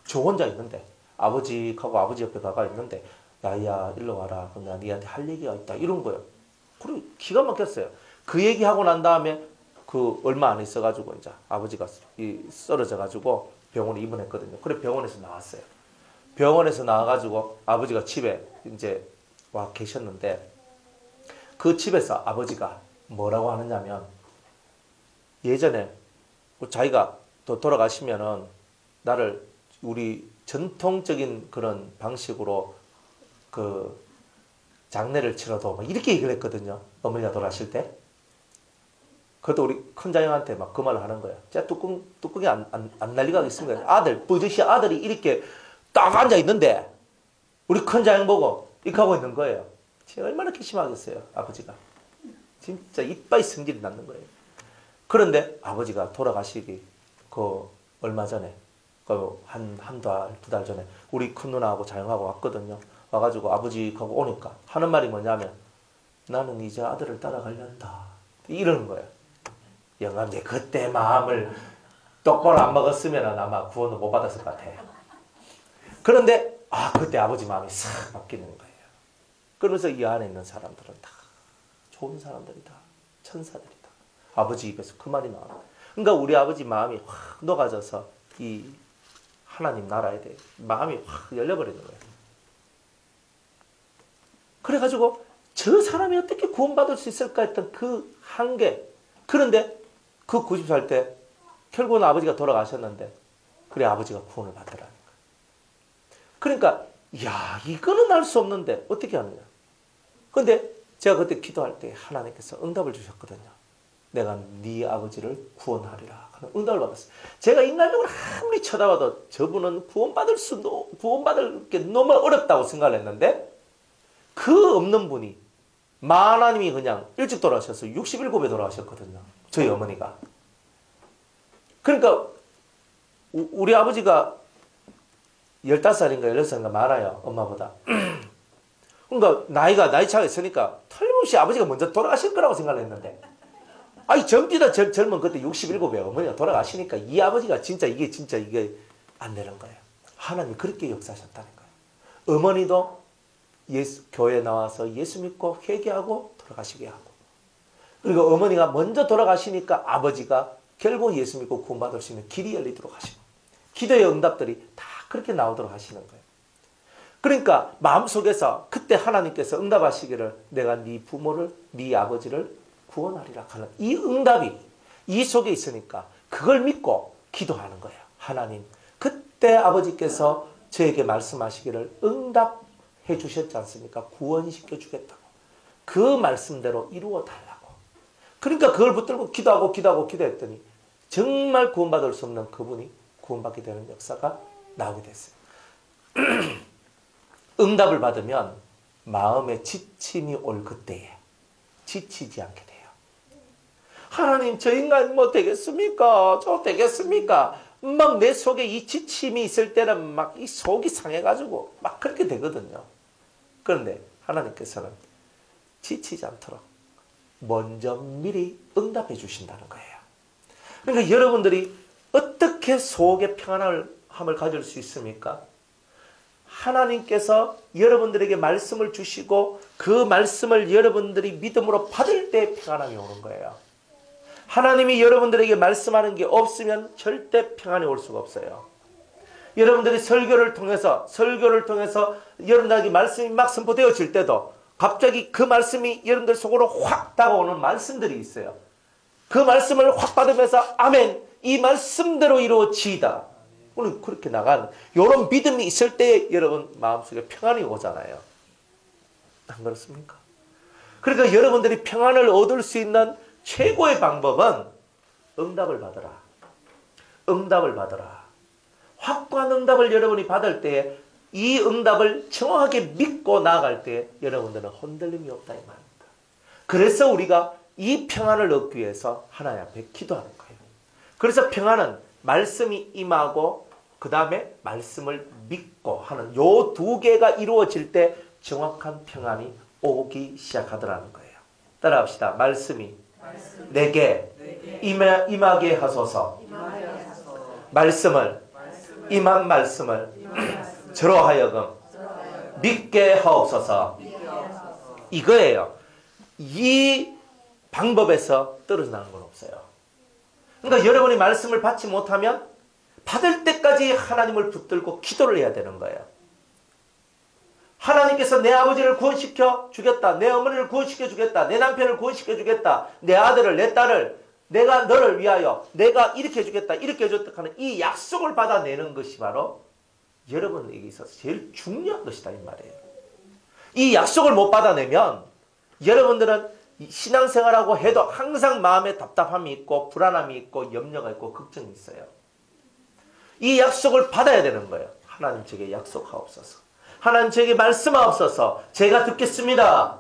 저 혼자 있는데 아버지하고 아버지 옆에 가가 있는데, 야야 일로 와라. 나 니한테 할 얘기가 있다. 이런 거예요. 그리고 기가 막혔어요. 그 얘기하고 난 다음에 그 얼마 안 있어가지고 이제 아버지가 쓰러져가지고 병원에 입원했거든요. 그래 병원에서 나왔어요. 병원에서 나와가지고 아버지가 집에 이제 와 계셨는데, 그 집에서 아버지가 뭐라고 하느냐면, 예전에 자기가 또 돌아가시면은 나를 우리 전통적인 그런 방식으로 그 장례를 치러도 막 이렇게 얘기를 했거든요. 어머니가 돌아가실 때. 그것도 우리 큰자형한테 막 그 말을 하는 거야. 제가 뚜껑이 안 날리가 있습니다. 아들, 부저씨 아들이 이렇게 딱 앉아 있는데 우리 큰자형 보고 이렇게 하고 있는 거예요. 제가 얼마나 괘씸하겠어요, 아버지가. 진짜 이빠이 성질이 났는 거예요. 그런데 아버지가 돌아가시기 그 얼마 전에, 그 한 달, 2달 전에 우리 큰 누나하고 자영하고 왔거든요. 와가지고 아버지하고 오니까 하는 말이 뭐냐면, 나는 이제 아들을 따라가련다. 이러는 거예요. 영감님, 그때 마음을 똑바로 안 먹었으면 아마 구원을 못 받았을 것 같아요. 그런데 그때 아버지 마음이 싹 바뀌는 거예요. 그러면서 이 안에 있는 사람들은 다 좋은 사람들이다. 천사들이다. 아버지 입에서 그 말이 나와요. 그러니까 우리 아버지 마음이 확 녹아져서 이 하나님 나라에 대해 마음이 확 열려버리는 거예요. 그래가지고 저 사람이 어떻게 구원받을 수 있을까 했던 그 한계. 그런데 그 90살 때 결국은 아버지가 돌아가셨는데, 그래 아버지가 구원을 받으라는 거예요. 그러니까 야, 이거는 알 수 없는데 어떻게 하느냐. 근데 제가 그때 기도할 때 하나님께서 응답을 주셨거든요. 내가 네 아버지를 구원하리라 하는 응답을 받았어요. 제가 인간적으로 아무리 쳐다봐도 저분은 구원받을 게 너무 어렵다고 생각을 했는데, 그 없는 분이 하나님이 그냥 일찍 돌아가셔서 67에 돌아가셨거든요. 저희 어머니가. 그러니까 우리 아버지가 15살인가 16살인가 많아요, 엄마보다. 그러니까 나이 차가 있으니까 틀림없이 아버지가 먼저 돌아가실 거라고 생각을 했는데, 젊디다 젊은 그때 67에 어머니가 돌아가시니까 이 아버지가 진짜 이게 안 되는 거예요. 하나님이 그렇게 역사하셨다는 거예요. 어머니도 교회에 나와서 예수 믿고 회개하고 돌아가시게 하고, 그리고 어머니가 먼저 돌아가시니까 아버지가 결국 예수 믿고 구원받을 수 있는 길이 열리도록 하시고, 기도의 응답들이 다 그렇게 나오도록 하시는 거예요. 그러니까 마음속에서 그때 하나님께서 응답하시기를, 내가 네 부모를, 네 아버지를 구원하리라 하는 이 응답이 이 속에 있으니까 그걸 믿고 기도하는 거예요. 하나님, 그때 아버지께서 저에게 말씀하시기를 응답해 주셨지 않습니까? 구원시켜 주겠다고. 그 말씀대로 이루어 달라고. 그러니까 그걸 붙들고 기도했더니 정말 구원받을 수 없는 그분이 구원받게 되는 역사가 나오게 됐어요. 응답을 받으면 마음에 지침이 올 그때에 지치지 않게 돼요. 하나님, 저 인간 뭐 되겠습니까? 저 되겠습니까? 막 내 속에 이 지침이 있을 때는 막 이 속이 상해가지고 막 그렇게 되거든요. 그런데 하나님께서는 지치지 않도록 먼저 미리 응답해 주신다는 거예요. 그러니까 여러분들이 어떻게 속에 평안함을 가질 수 있습니까? 하나님께서 여러분들에게 말씀을 주시고 그 말씀을 여러분들이 믿음으로 받을 때 평안함이 오는 거예요. 하나님이 여러분들에게 말씀하는 게 없으면 절대 평안이 올 수가 없어요. 여러분들이 설교를 통해서 여러분들에게 말씀이 막 선포되어질 때도 갑자기 그 말씀이 여러분들 속으로 확 다가오는 말씀들이 있어요. 그 말씀을 확 받으면서 아멘, 이 말씀대로 이루어지이다. 오늘 그렇게 나가는 이런 믿음이 있을 때 여러분 마음속에 평안이 오잖아요. 안 그렇습니까? 그러니까 여러분들이 평안을 얻을 수 있는 최고의 방법은 응답을 받으라. 응답을 받으라. 확고한 응답을 여러분이 받을 때에 이 응답을 정확하게 믿고 나아갈 때 여러분들은 흔들림이 없다 이 말입니다. 그래서 우리가 이 평안을 얻기 위해서 하나님 앞에 기도하는 거예요. 그래서 평안은 말씀이 임하고 그 다음에 말씀을 믿고 하는 요 두 개가 이루어질 때 정확한 평안이 오기 시작하더라는 거예요. 따라합시다. 말씀이 내게 임하게 하소서. 말씀을 임한 말씀을 저로 하여금 믿게 하옵소서. 이거예요. 이 방법에서 떨어져 나가는 건 없어요. 그러니까 여러분이 말씀을 받지 못하면 받을 때까지 하나님을 붙들고 기도를 해야 되는 거예요. 하나님께서 내 아버지를 구원시켜 주겠다. 내 어머니를 구원시켜 주겠다. 내 남편을 구원시켜 주겠다. 내 아들을 내 딸을 내가 너를 위하여 내가 이렇게 해주겠다. 이렇게 해줬다 하는 이 약속을 받아내는 것이 바로 여러분에게 있어서 제일 중요한 것이다 이 말이에요. 이 약속을 못 받아내면 여러분들은 신앙생활하고 해도 항상 마음에 답답함이 있고 불안함이 있고 염려가 있고 걱정이 있어요. 이 약속을 받아야 되는 거예요. 하나님 제게 약속하옵소서. 하나님 제게 말씀하옵소서. 제가 듣겠습니다.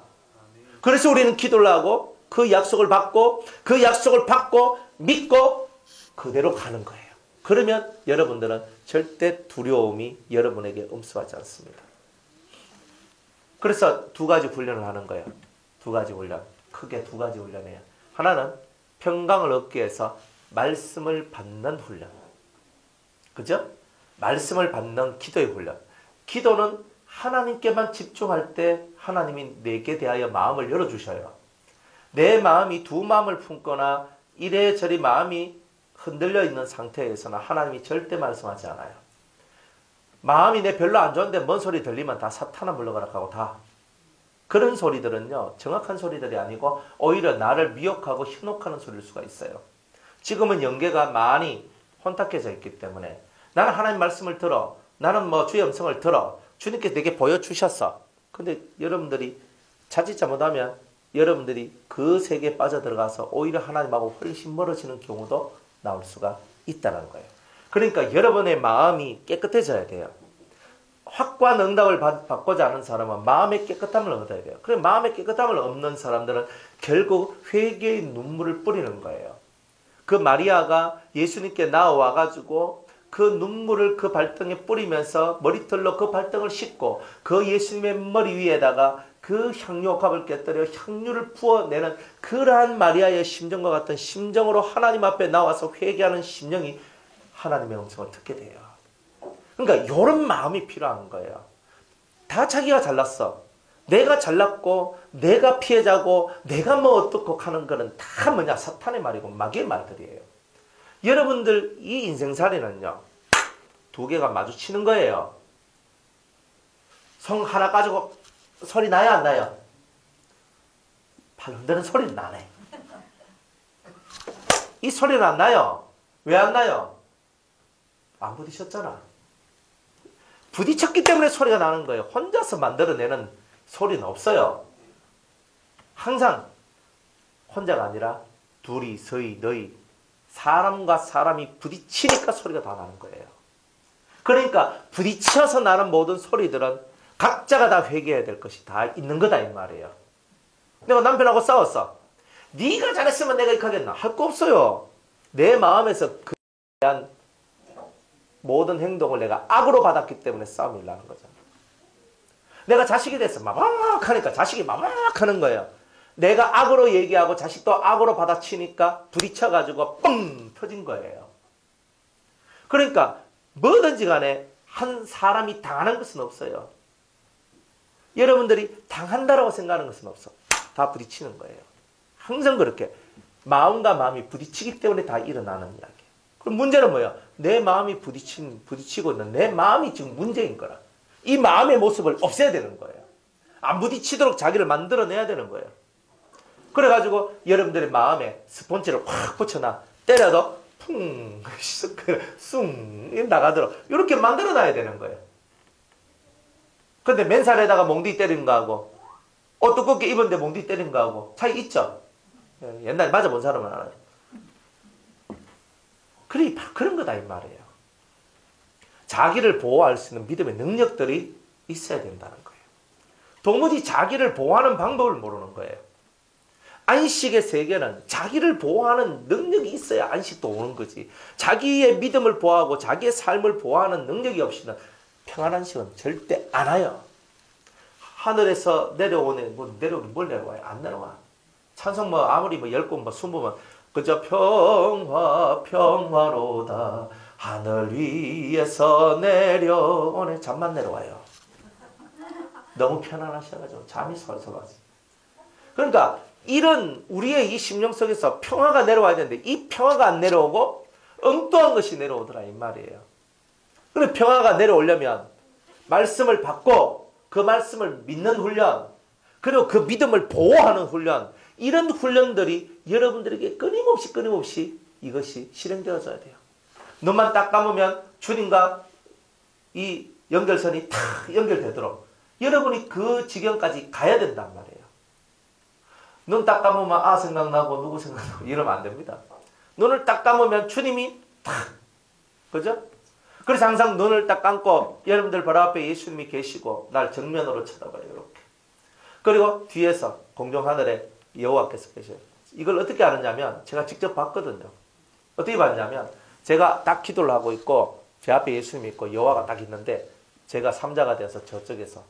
그래서 우리는 기도를 하고 그 약속을 받고 그 약속을 받고 믿고 그대로 가는 거예요. 그러면 여러분들은 절대 두려움이 여러분에게 엄습하지 않습니다. 그래서 두 가지 훈련을 하는 거예요. 두 가지 훈련. 크게 두 가지 훈련이에요. 하나는 평강을 얻기 위해서 말씀을 받는 훈련. 그죠? 말씀을 받는 기도의 훈련. 기도는 하나님께만 집중할 때 하나님이 내게 대하여 마음을 열어주셔요. 내 마음이 두 마음을 품거나 이래저래 마음이 흔들려 있는 상태에서는 하나님이 절대 말씀하지 않아요. 마음이 내 별로 안 좋은데 뭔 소리 들리면 다 사탄아 물러가라 하고 다. 그런 소리들은요. 정확한 소리들이 아니고 오히려 나를 미혹하고 현혹하는 소리일 수가 있어요. 지금은 영계가 많이 혼탁해져 있기 때문에 나는 하나님 말씀을 들어. 나는 뭐 주의 음성을 들어. 주님께 내게 보여주셨어. 근데 여러분들이 자칫 잘못하면 여러분들이 그 세계에 빠져들어가서 오히려 하나님하고 훨씬 멀어지는 경우도 나올 수가 있다는 거예요. 그러니까 여러분의 마음이 깨끗해져야 돼요. 확고한 응답을 받고자 하는 사람은 마음의 깨끗함을 얻어야 돼요. 그래 마음의 깨끗함을 얻는 사람들은 결국 회개의 눈물을 뿌리는 거예요. 그 마리아가 예수님께 나와가지고 그 눈물을 그 발등에 뿌리면서 머리털로 그 발등을 씻고 그 예수님의 머리 위에다가 그 향유옥합을 깨뜨려 향유를 부어내는 그러한 마리아의 심정과 같은 심정으로 하나님 앞에 나와서 회개하는 심령이 하나님의 음성을 듣게 돼요. 그러니까 이런 마음이 필요한 거예요. 다 자기가 잘났어. 내가 잘났고 내가 피해자고 내가 뭐 어떻고 하는 거는 다 뭐냐 사탄의 말이고 마귀의 말들이에요. 여러분들 이 인생살이는요. 두 개가 마주치는 거예요. 성 하나 가지고 소리 나요 안 나요? 팔 흔드는 소리는 나네. 이 소리는 안 나요. 왜 안 나요? 안 부딪혔잖아. 부딪혔기 때문에 소리가 나는 거예요. 혼자서 만들어내는 소리는 없어요. 항상 혼자가 아니라 둘이 서희 너희 사람과 사람이 부딪히니까 소리가 다 나는 거예요. 그러니까 부딪혀서 나는 모든 소리들은 각자가 다 회개해야 될 것이 다 있는 거다 이 말이에요. 내가 남편하고 싸웠어. 네가 잘했으면 내가 이렇게 하겠나? 할 거 없어요. 내 마음에서 그에 대한 모든 행동을 내가 악으로 받았기 때문에 싸움이 일어나는 거잖아. 내가 자식이 됐어. 마막 하니까 자식이 마막 하는 거예요. 내가 악으로 얘기하고 자식도 악으로 받아치니까 부딪혀가지고 뻥 터진 거예요. 그러니까 뭐든지 간에 한 사람이 당하는 것은 없어요. 여러분들이 당한다라고 생각하는 것은 없어. 다 부딪히는 거예요. 항상 그렇게 마음과 마음이 부딪히기 때문에 다 일어나는 이야기. 그럼 문제는 뭐야? 내 마음이 부딪히고 있는 내 마음이 지금 문제인 거라. 이 마음의 모습을 없애야 되는 거예요. 안 부딪히도록 자기를 만들어내야 되는 거예요. 그래가지고 여러분들의 마음에 스폰지를 확 붙여놔. 때려도 쿵, 숭 나가도록 이렇게 만들어놔야 되는 거예요. 근데 맨살에다가 몽디 때린 거하고 옷 두껍게 입었는데 몽디 때린 거하고 차이 있죠? 옛날에 맞아본 사람은 알아요. 그래, 그런 거다 이 말이에요. 자기를 보호할 수 있는 믿음의 능력들이 있어야 된다는 거예요. 도무지 자기를 보호하는 방법을 모르는 거예요. 안식의 세계는 자기를 보호하는 능력이 있어야 안식도 오는 거지. 자기의 믿음을 보호하고 자기의 삶을 보호하는 능력이 없이는 평안한 안식은 절대 안 와요. 하늘에서 내려오는 내려오긴 뭘 내려와요? 안 내려와. 찬송 아무리 10번 20번 그저 평화로다 하늘 위에서 내려오네 잠만 내려와요. 너무 편안하셔가지고 잠이 솔솔 와서. 그러니까 이런 우리의 이 심령 속에서 평화가 내려와야 되는데 이 평화가 안 내려오고 엉뚱한 것이 내려오더라 이 말이에요. 그래 평화가 내려오려면 말씀을 받고 그 말씀을 믿는 훈련 그리고 그 믿음을 보호하는 훈련 이런 훈련들이 여러분들에게 끊임없이 이것이 실행되어져야 돼요. 눈만 딱 감으면 주님과 이 연결선이 탁 연결되도록 여러분이 그 지경까지 가야 된단 말이에요. 눈 딱 감으면 생각나고 누구 생각나고 이러면 안 됩니다. 눈을 딱 감으면 주님이 탁 그죠? 그래서 항상 눈을 딱 감고 여러분들 바로 앞에 예수님이 계시고 날 정면으로 쳐다봐요. 이렇게. 그리고 뒤에서 공중하늘에 여호와께서 계셔요. 이걸 어떻게 아느냐면 제가 직접 봤거든요. 어떻게 봤냐면 제가 딱 기도를 하고 있고 제 앞에 예수님이 있고 여호와가 딱 있는데 제가 삼자가 되어서 저쪽에서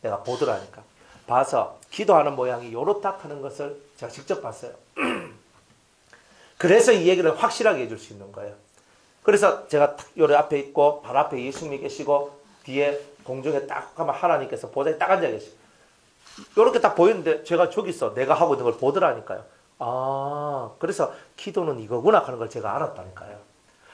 내가 보더라니까. 봐서 기도하는 모양이 요렇딱 하는 것을 제가 직접 봤어요. 그래서 이 얘기를 확실하게 해줄 수 있는 거예요. 그래서 제가 딱 요래 앞에 있고 발 앞에 예수님이 계시고 뒤에 공중에 딱 하면 하나님께서 보좌에 딱 앉아 계시고 요렇게 딱 보이는데 제가 저기서 내가 하고 있는 걸 보더라니까요. 그래서 기도는 이거구나 하는 걸 제가 알았다니까요.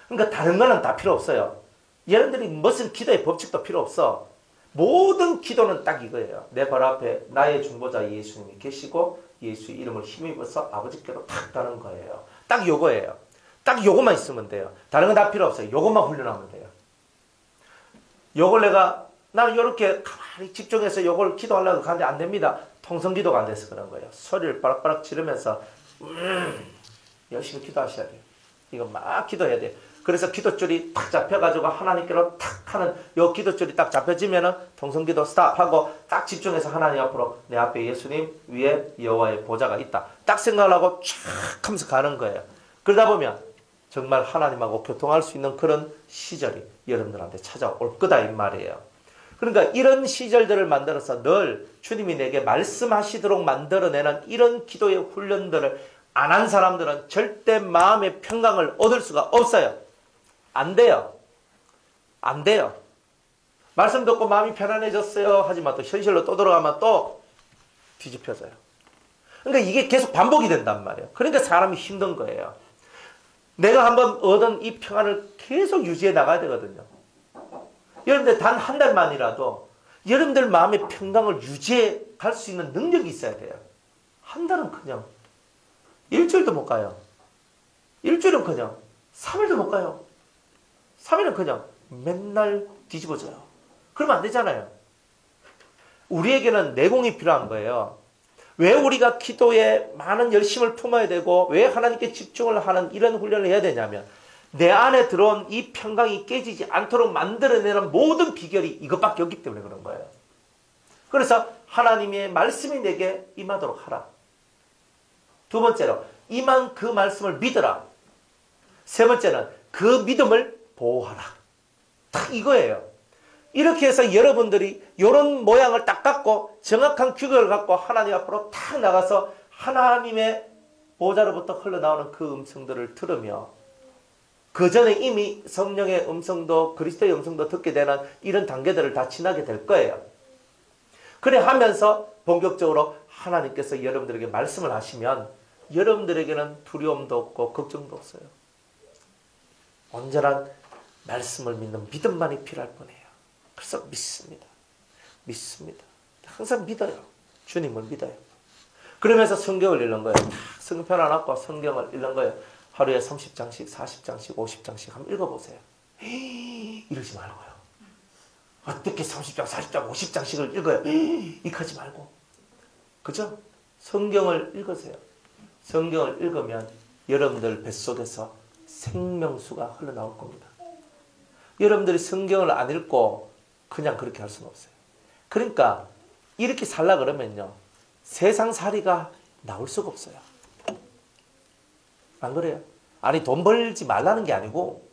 그러니까 다른 거는 다 필요 없어요. 여러분들이 무슨 기도의 법칙도 필요 없어. 모든 기도는 딱 이거예요. 내 발 앞에 나의 중보자 예수님이 계시고 예수의 이름을 힘입어서 아버지께로 탁 가는 거예요. 딱 요거예요. 딱 요것만 있으면 돼요. 다른 건 다 필요 없어요. 요것만 훈련하면 돼요. 요걸 나는 요렇게 가만히 집중해서 요걸 기도하려고 하는데 안 됩니다. 통성기도가 안 돼서 그런 거예요. 소리를 빠락빠락 지르면서 열심히 기도하셔야 돼요. 이거 막 기도해야 돼요. 그래서 기도줄이 탁 잡혀가지고 하나님께로 탁 하는 요 기도줄이 딱 잡혀지면은 통성기도 스탑하고 딱 집중해서 하나님 앞으로 내 앞에 예수님 위에 여호와의 보좌가 있다. 딱 생각을 하고 쫙 하면서 가는 거예요. 그러다 보면 정말 하나님하고 교통할 수 있는 그런 시절이 여러분들한테 찾아올 거다 이 말이에요. 그러니까 이런 시절들을 만들어서 늘 주님이 내게 말씀하시도록 만들어내는 이런 기도의 훈련들을 안 한 사람들은 절대 마음의 평강을 얻을 수가 없어요. 안 돼요. 안 돼요. 말씀 듣고 마음이 편안해졌어요. 하지만 또 현실로 또 들어가면 또 뒤집혀져요. 그러니까 이게 계속 반복이 된단 말이에요. 그러니까 사람이 힘든 거예요. 내가 한번 얻은 이 평안을 계속 유지해 나가야 되거든요. 여러분들 단 한 달만이라도 여러분들 마음의 평강을 유지해 갈 수 있는 능력이 있어야 돼요. 한 달은 그냥 일주일도 못 가요. 일주일은 그냥 3일도 못 가요. 3일은 그냥 맨날 뒤집어져요. 그러면 안 되잖아요. 우리에게는 내공이 필요한 거예요. 왜 우리가 기도에 많은 열심을 품어야 되고 왜 하나님께 집중을 하는 이런 훈련을 해야 되냐면 내 안에 들어온 이 평강이 깨지지 않도록 만들어내는 모든 비결이 이것밖에 없기 때문에 그런 거예요. 그래서 하나님의 말씀이 내게 임하도록 하라. 두 번째로 임한 그 말씀을 믿어라. 세 번째는 그 믿음을 보호하라. 딱 이거예요. 이렇게 해서 여러분들이 이런 모양을 딱 갖고 정확한 규격을 갖고 하나님 앞으로 탁 나가서 하나님의 보좌로부터 흘러나오는 그 음성들을 들으며 그 전에 이미 성령의 음성도 그리스도의 음성도 듣게 되는 이런 단계들을 다 지나게 될 거예요. 그래 하면서 본격적으로 하나님께서 여러분들에게 말씀을 하시면 여러분들에게는 두려움도 없고 걱정도 없어요. 온전한 말씀을 믿는 믿음만이 필요할 뿐이에요. 그래서 믿습니다. 믿습니다. 항상 믿어요. 주님을 믿어요. 그러면서 성경을 읽는 거예요. 성경 펴놔놓고 성경을 읽는 거예요. 하루에 30장씩, 40장씩, 50장씩 한번 읽어보세요. 이러지 말고요. 어떻게 30장, 40장, 50장씩을 읽어요? 이러지 말고. 그죠? 성경을 읽으세요. 성경을 읽으면 여러분들 뱃속에서 생명수가 흘러나올 겁니다. 여러분들이 성경을 안 읽고 그냥 그렇게 할 수는 없어요. 그러니까 이렇게 살라 그러면요, 세상살이가 나올 수가 없어요. 안 그래요? 아니, 돈 벌지 말라는 게 아니고,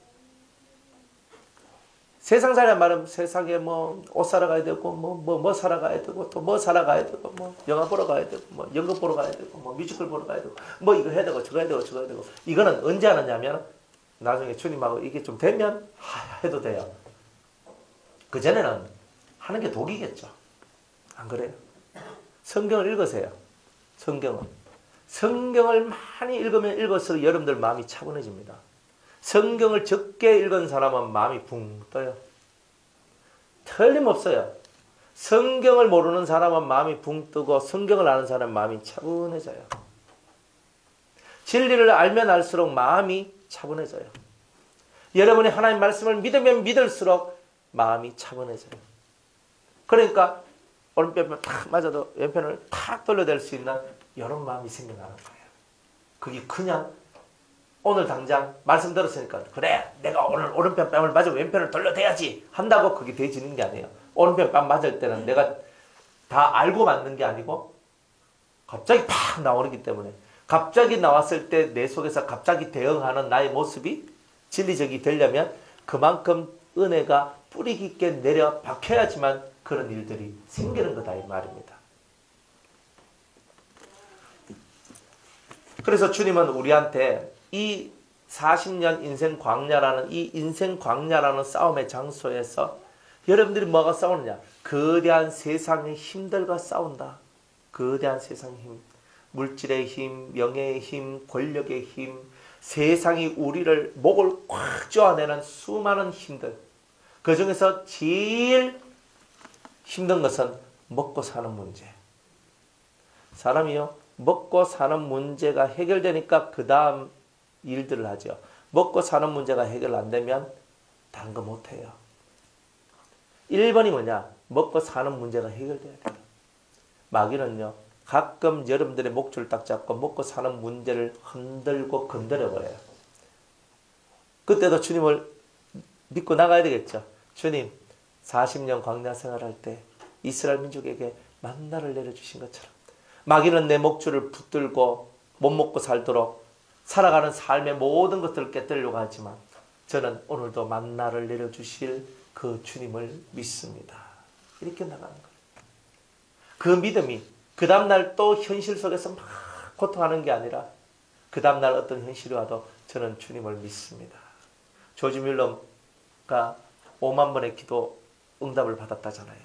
세상살이란 말은 세상에 뭐 옷 사러 가야 되고, 뭐 사러 가야 되고, 또 뭐 사러 가야 되고, 뭐 영화 보러 가야 되고, 뭐 연극 보러 가야 되고, 뭐 뮤지컬 보러 가야 되고, 뭐 이거 해야 되고, 저거 해야 되고, 저거 해야 되고. 이거는 언제 하느냐면 나중에 주님하고 이게 좀 되면 해도 돼요. 그전에는 하는 게 독이겠죠. 안 그래요? 성경을 읽으세요. 성경을 많이 읽으면 읽을수록 여러분들 마음이 차분해집니다. 성경을 적게 읽은 사람은 마음이 붕 떠요. 틀림없어요. 성경을 모르는 사람은 마음이 붕 뜨고 성경을 아는 사람은 마음이 차분해져요. 진리를 알면 알수록 마음이 차분해져요. 여러분이 하나님 말씀을 믿으면 믿을수록 마음이 차분해져요. 그러니까 오른편을 탁 맞아도 왼편을 탁 돌려댈 수 있는 이런 마음이 생겨나는 거예요. 그게 그냥 오늘 당장 말씀 들었으니까 그래 내가 오늘 오른편 뺨을 맞으면 왼편을 돌려대야지 한다고 그게 되지는 게 아니에요. 오른편 뺨 맞을 때는 내가 다 알고 맞는 게 아니고 갑자기 팍 나오기 때문에, 갑자기 나왔을 때 내 속에서 갑자기 대응하는 나의 모습이 진리적이 되려면 그만큼 은혜가 뿌리 깊게 내려 박혀야지만 그런 일들이 생기는 거다 이 말입니다. 그래서 주님은 우리한테 이 40년 인생 광야라는 이 인생 광야라는 싸움의 장소에서 여러분들이 뭐가 싸우느냐? 거대한 세상의 힘들과 싸운다. 거대한 세상의 힘, 물질의 힘, 명예의 힘, 권력의 힘, 세상이 우리를 목을 꽉 쪼아내는 수많은 힘들. 그 중에서 제일 힘든 것은 먹고 사는 문제. 사람이요, 먹고 사는 문제가 해결되니까 그 다음 일들을 하죠. 먹고 사는 문제가 해결 안 되면 다른 거 못해요. 1번이 뭐냐? 먹고 사는 문제가 해결돼야 돼요. 마귀는요, 가끔 여러분들의 목줄 딱 잡고 먹고 사는 문제를 흔들고 건드려버려요. 그때도 주님을 믿고 나가야 되겠죠. 주님, 40년 광야 생활할 때 이스라엘 민족에게 만나를 내려주신 것처럼 마귀는 내 목줄을 붙들고 못 먹고 살도록 살아가는 삶의 모든 것들을 깨뜨리려고 하지만 저는 오늘도 만나를 내려주실 그 주님을 믿습니다. 이렇게 나가는 거예요. 그 믿음이 그 다음날 또 현실 속에서 막 고통하는 게 아니라 그 다음날 어떤 현실이 와도 저는 주님을 믿습니다. 조지 뮬러가 5만 번의 기도 응답을 받았다잖아요.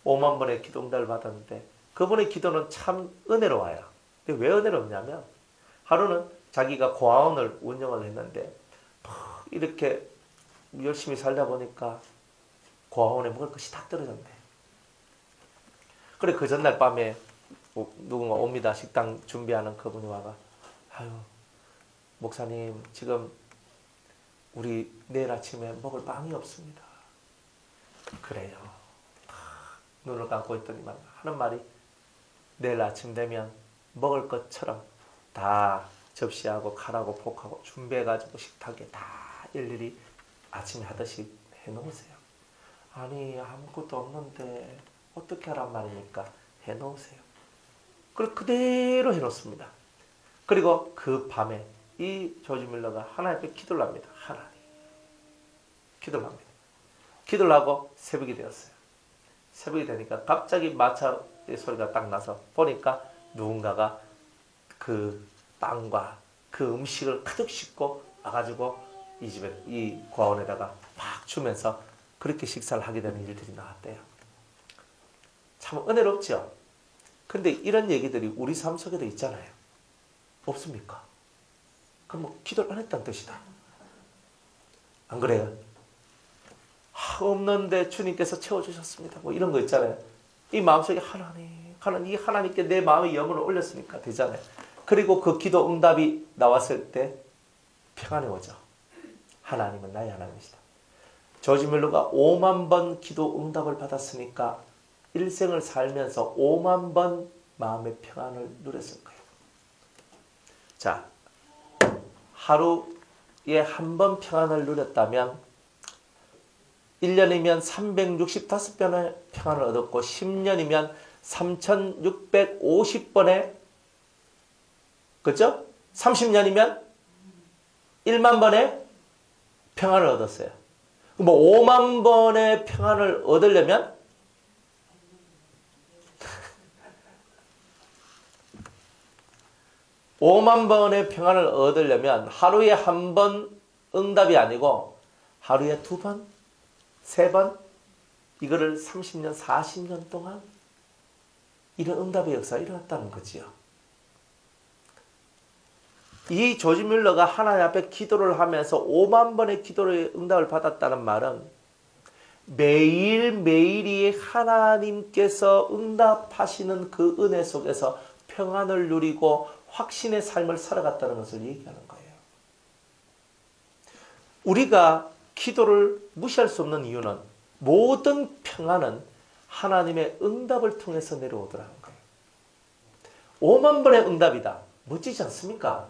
5만 번의 기도 응답을 받았는데 그분의 기도는 참 은혜로워요. 근데 왜 은혜롭냐면 하루는 자기가 고아원을 운영을 했는데 이렇게 열심히 살다 보니까 고아원에 먹을 것이 다 떨어졌네. 그래 그 전날 밤에 누군가 옵니다. 식당 준비하는 그분이 와가 아유 목사님 지금 우리 내일 아침에 먹을 빵이 없습니다. 그래요. 눈을 감고 있더니만 하는 말이 내일 아침 되면 먹을 것처럼 다 접시하고 칼하고 폭하고 준비해가지고 식탁에 다 일일이 아침에 하듯이 해놓으세요. 아니 아무것도 없는데 어떻게 하란 말입니까? 해놓으세요. 그리고 그대로 해놓습니다. 그리고 그 밤에 이 조지 밀러가 하나님께 기도를 합니다. 하나님 기도를 합니다. 기도를 하고 새벽이 되었어요. 새벽이 되니까 갑자기 마차의 소리가 딱 나서 보니까 누군가가 그 빵과 그 음식을 가득 싣고 와가지고 이 집에 이 고아원에다가 막 주면서 그렇게 식사를 하게 되는 일들이 나왔대요. 참 은혜롭죠. 근데 이런 얘기들이 우리 삶 속에도 있잖아요. 없습니까? 그럼 뭐 기도를 안 했다는 뜻이다. 안 그래요? 없는데 주님께서 채워주셨습니다. 뭐 이런 거 있잖아요. 이 마음속에 이 하나님께 내 마음의 염원을 올렸으니까 되잖아요. 그리고 그 기도 응답이 나왔을 때 평안이 오죠. 하나님은 나의 하나님이시다. 조지 밀러가 5만 번 기도 응답을 받았으니까 일생을 살면서 5만 번 마음의 평안을 누렸을 거예요. 자, 하루 한 번 평안을 누렸다면 1년이면 365번의 평안을 얻었고 10년이면 3650번의, 그렇죠? 30년이면 1만 번의 평안을 얻었어요. 뭐 5만 번의 평안을 얻으려면 5만 번의 평안을 얻으려면 하루에 한 번 응답이 아니고 하루에 2번, 3번, 이거를 30년, 40년 동안 이런 응답의 역사가 일어났다는 거지요. 이 조지 뮬러가 하나님 앞에 기도를 하면서 5만 번의 기도의 응답을 받았다는 말은 매일매일이 하나님께서 응답하시는 그 은혜 속에서 평안을 누리고 확신의 삶을 살아갔다는 것을 얘기하는 거예요. 우리가 기도를 무시할 수 없는 이유는 모든 평안은 하나님의 응답을 통해서 내려오더라는 거예요. 5만 번의 응답이다. 멋지지 않습니까?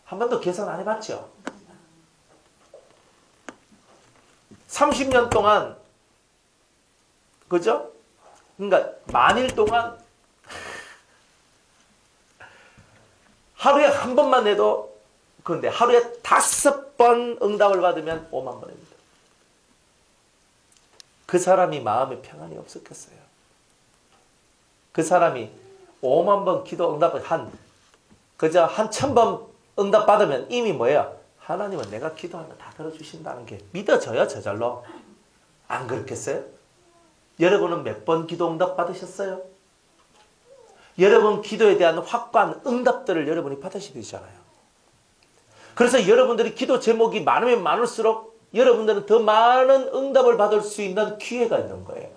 한 번도 계산 안 해봤죠? 30년 동안, 그죠? 그러니까 만일 동안 하루에 한 번만 해도, 그런데 하루에 5번 응답을 받으면 5만 번입니다. 그 사람이 마음에 평안이 없었겠어요. 그 사람이 5만 번 기도 응답을 그저 한 1000번 응답 받으면 이미 뭐예요? 하나님은 내가 기도하면 다 들어주신다는 게 믿어져요, 저절로. 안 그렇겠어요? 여러분은 몇 번 기도 응답 받으셨어요? 여러분 기도에 대한 확고한 응답들을 여러분이 받으셔야 되잖아요. 그래서 여러분들이 기도 제목이 많으면 많을수록 여러분들은 더 많은 응답을 받을 수 있는 기회가 있는 거예요.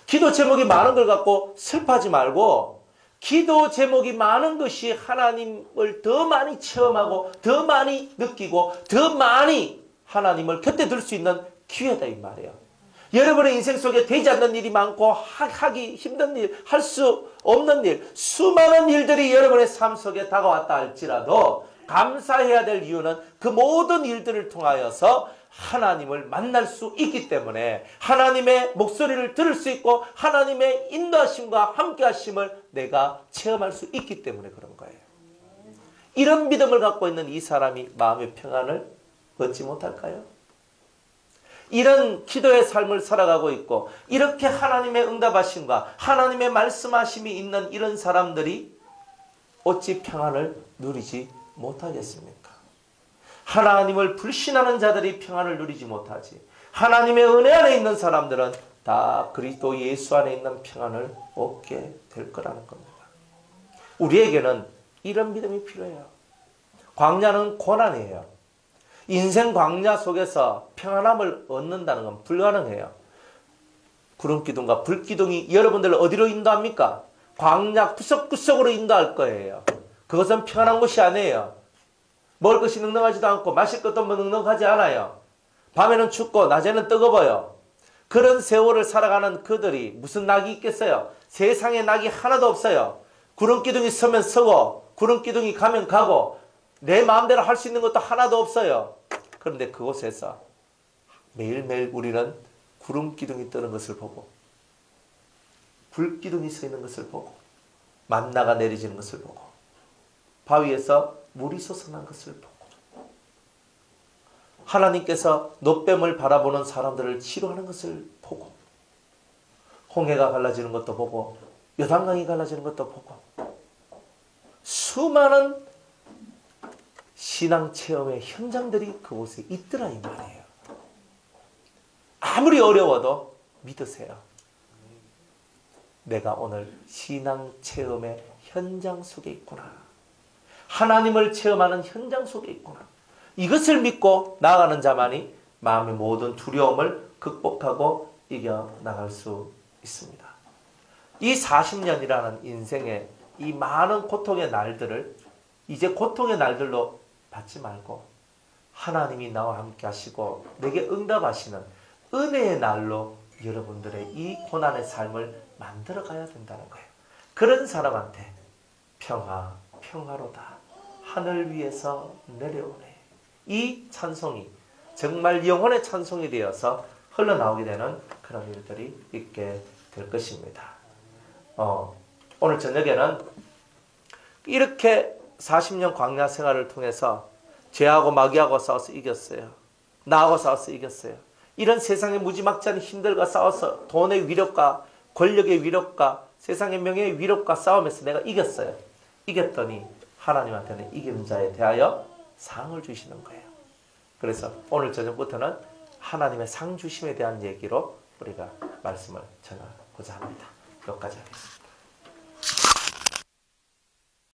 기도 제목이 많은 걸 갖고 슬퍼하지 말고 기도 제목이 많은 것이 하나님을 더 많이 체험하고 더 많이 느끼고 더 많이 하나님을 곁에 둘 수 있는 기회다 이 말이에요. 여러분의 인생 속에 되지 않는 일이 많고 하기 힘든 일, 할 수 없는 일, 수많은 일들이 여러분의 삶 속에 다가왔다 할지라도 감사해야 될 이유는 그 모든 일들을 통하여서 하나님을 만날 수 있기 때문에 하나님의 목소리를 들을 수 있고 하나님의 인도하심과 함께하심을 내가 체험할 수 있기 때문에 그런 거예요. 이런 믿음을 갖고 있는 이 사람이 마음의 평안을 얻지 못할까요? 이런 기도의 삶을 살아가고 있고 이렇게 하나님의 응답하심과 하나님의 말씀하심이 있는 이런 사람들이 어찌 평안을 누리지 못하겠습니까? 하나님을 불신하는 자들이 평안을 누리지 못하지. 하나님의 은혜 안에 있는 사람들은 다 그리스도 예수 안에 있는 평안을 얻게 될 거라는 겁니다. 우리에게는 이런 믿음이 필요해요. 광야는 고난이에요. 인생 광야 속에서 평안함을 얻는다는 건 불가능해요. 구름기둥과 불기둥이 여러분들을 어디로 인도합니까? 광야 구석구석으로 인도할 거예요. 그것은 평안한 곳이 아니에요. 먹을 것이 넉넉하지도 않고 마실 것도 넉넉하지 않아요. 밤에는 춥고 낮에는 뜨거워요. 그런 세월을 살아가는 그들이 무슨 낙이 있겠어요? 세상에 낙이 하나도 없어요. 구름기둥이 서면 서고 구름기둥이 가면 가고 내 마음대로 할 수 있는 것도 하나도 없어요. 그런데 그곳에서 매일매일 우리는 구름기둥이 뜨는 것을 보고 불기둥이 서 있는 것을 보고 만나가 내려지는 것을 보고 바위에서 물이 솟아난 것을 보고 하나님께서 노뱀을 바라보는 사람들을 치료하는 것을 보고 홍해가 갈라지는 것도 보고 요단강이 갈라지는 것도 보고 수많은 신앙체험의 현장들이 그곳에 있더라 이 말이에요. 아무리 어려워도 믿으세요. 내가 오늘 신앙체험의 현장 속에 있구나. 하나님을 체험하는 현장 속에 있구나. 이것을 믿고 나아가는 자만이 마음의 모든 두려움을 극복하고 이겨나갈 수 있습니다. 이 40년이라는 인생의 이 많은 고통의 날들을 이제 고통의 날들로 받지 말고 하나님이 나와 함께 하시고 내게 응답하시는 은혜의 날로 여러분들의 이 고난의 삶을 만들어 가야 된다는 거예요. 그런 사람한테 평화로다. 하늘 위에서 내려오네. 이 찬송이 정말 영혼의 찬송이 되어서 흘러나오게 되는 그런 일들이 있게 될 것입니다. 오늘 저녁에는 이렇게 40년 광야 생활을 통해서 죄하고 마귀하고 싸워서 이겼어요. 나하고 싸워서 이겼어요. 이런 세상의 무지막지한 힘들과 싸워서 돈의 위력과 권력의 위력과 세상의 명예의 위력과 싸움에서 내가 이겼어요. 이겼더니 하나님한테는 이긴 자에 대하여 상을 주시는 거예요. 그래서 오늘 저녁부터는 하나님의 상 주심에 대한 얘기로 우리가 말씀을 전하고자 합니다. 여기까지 하겠습니다.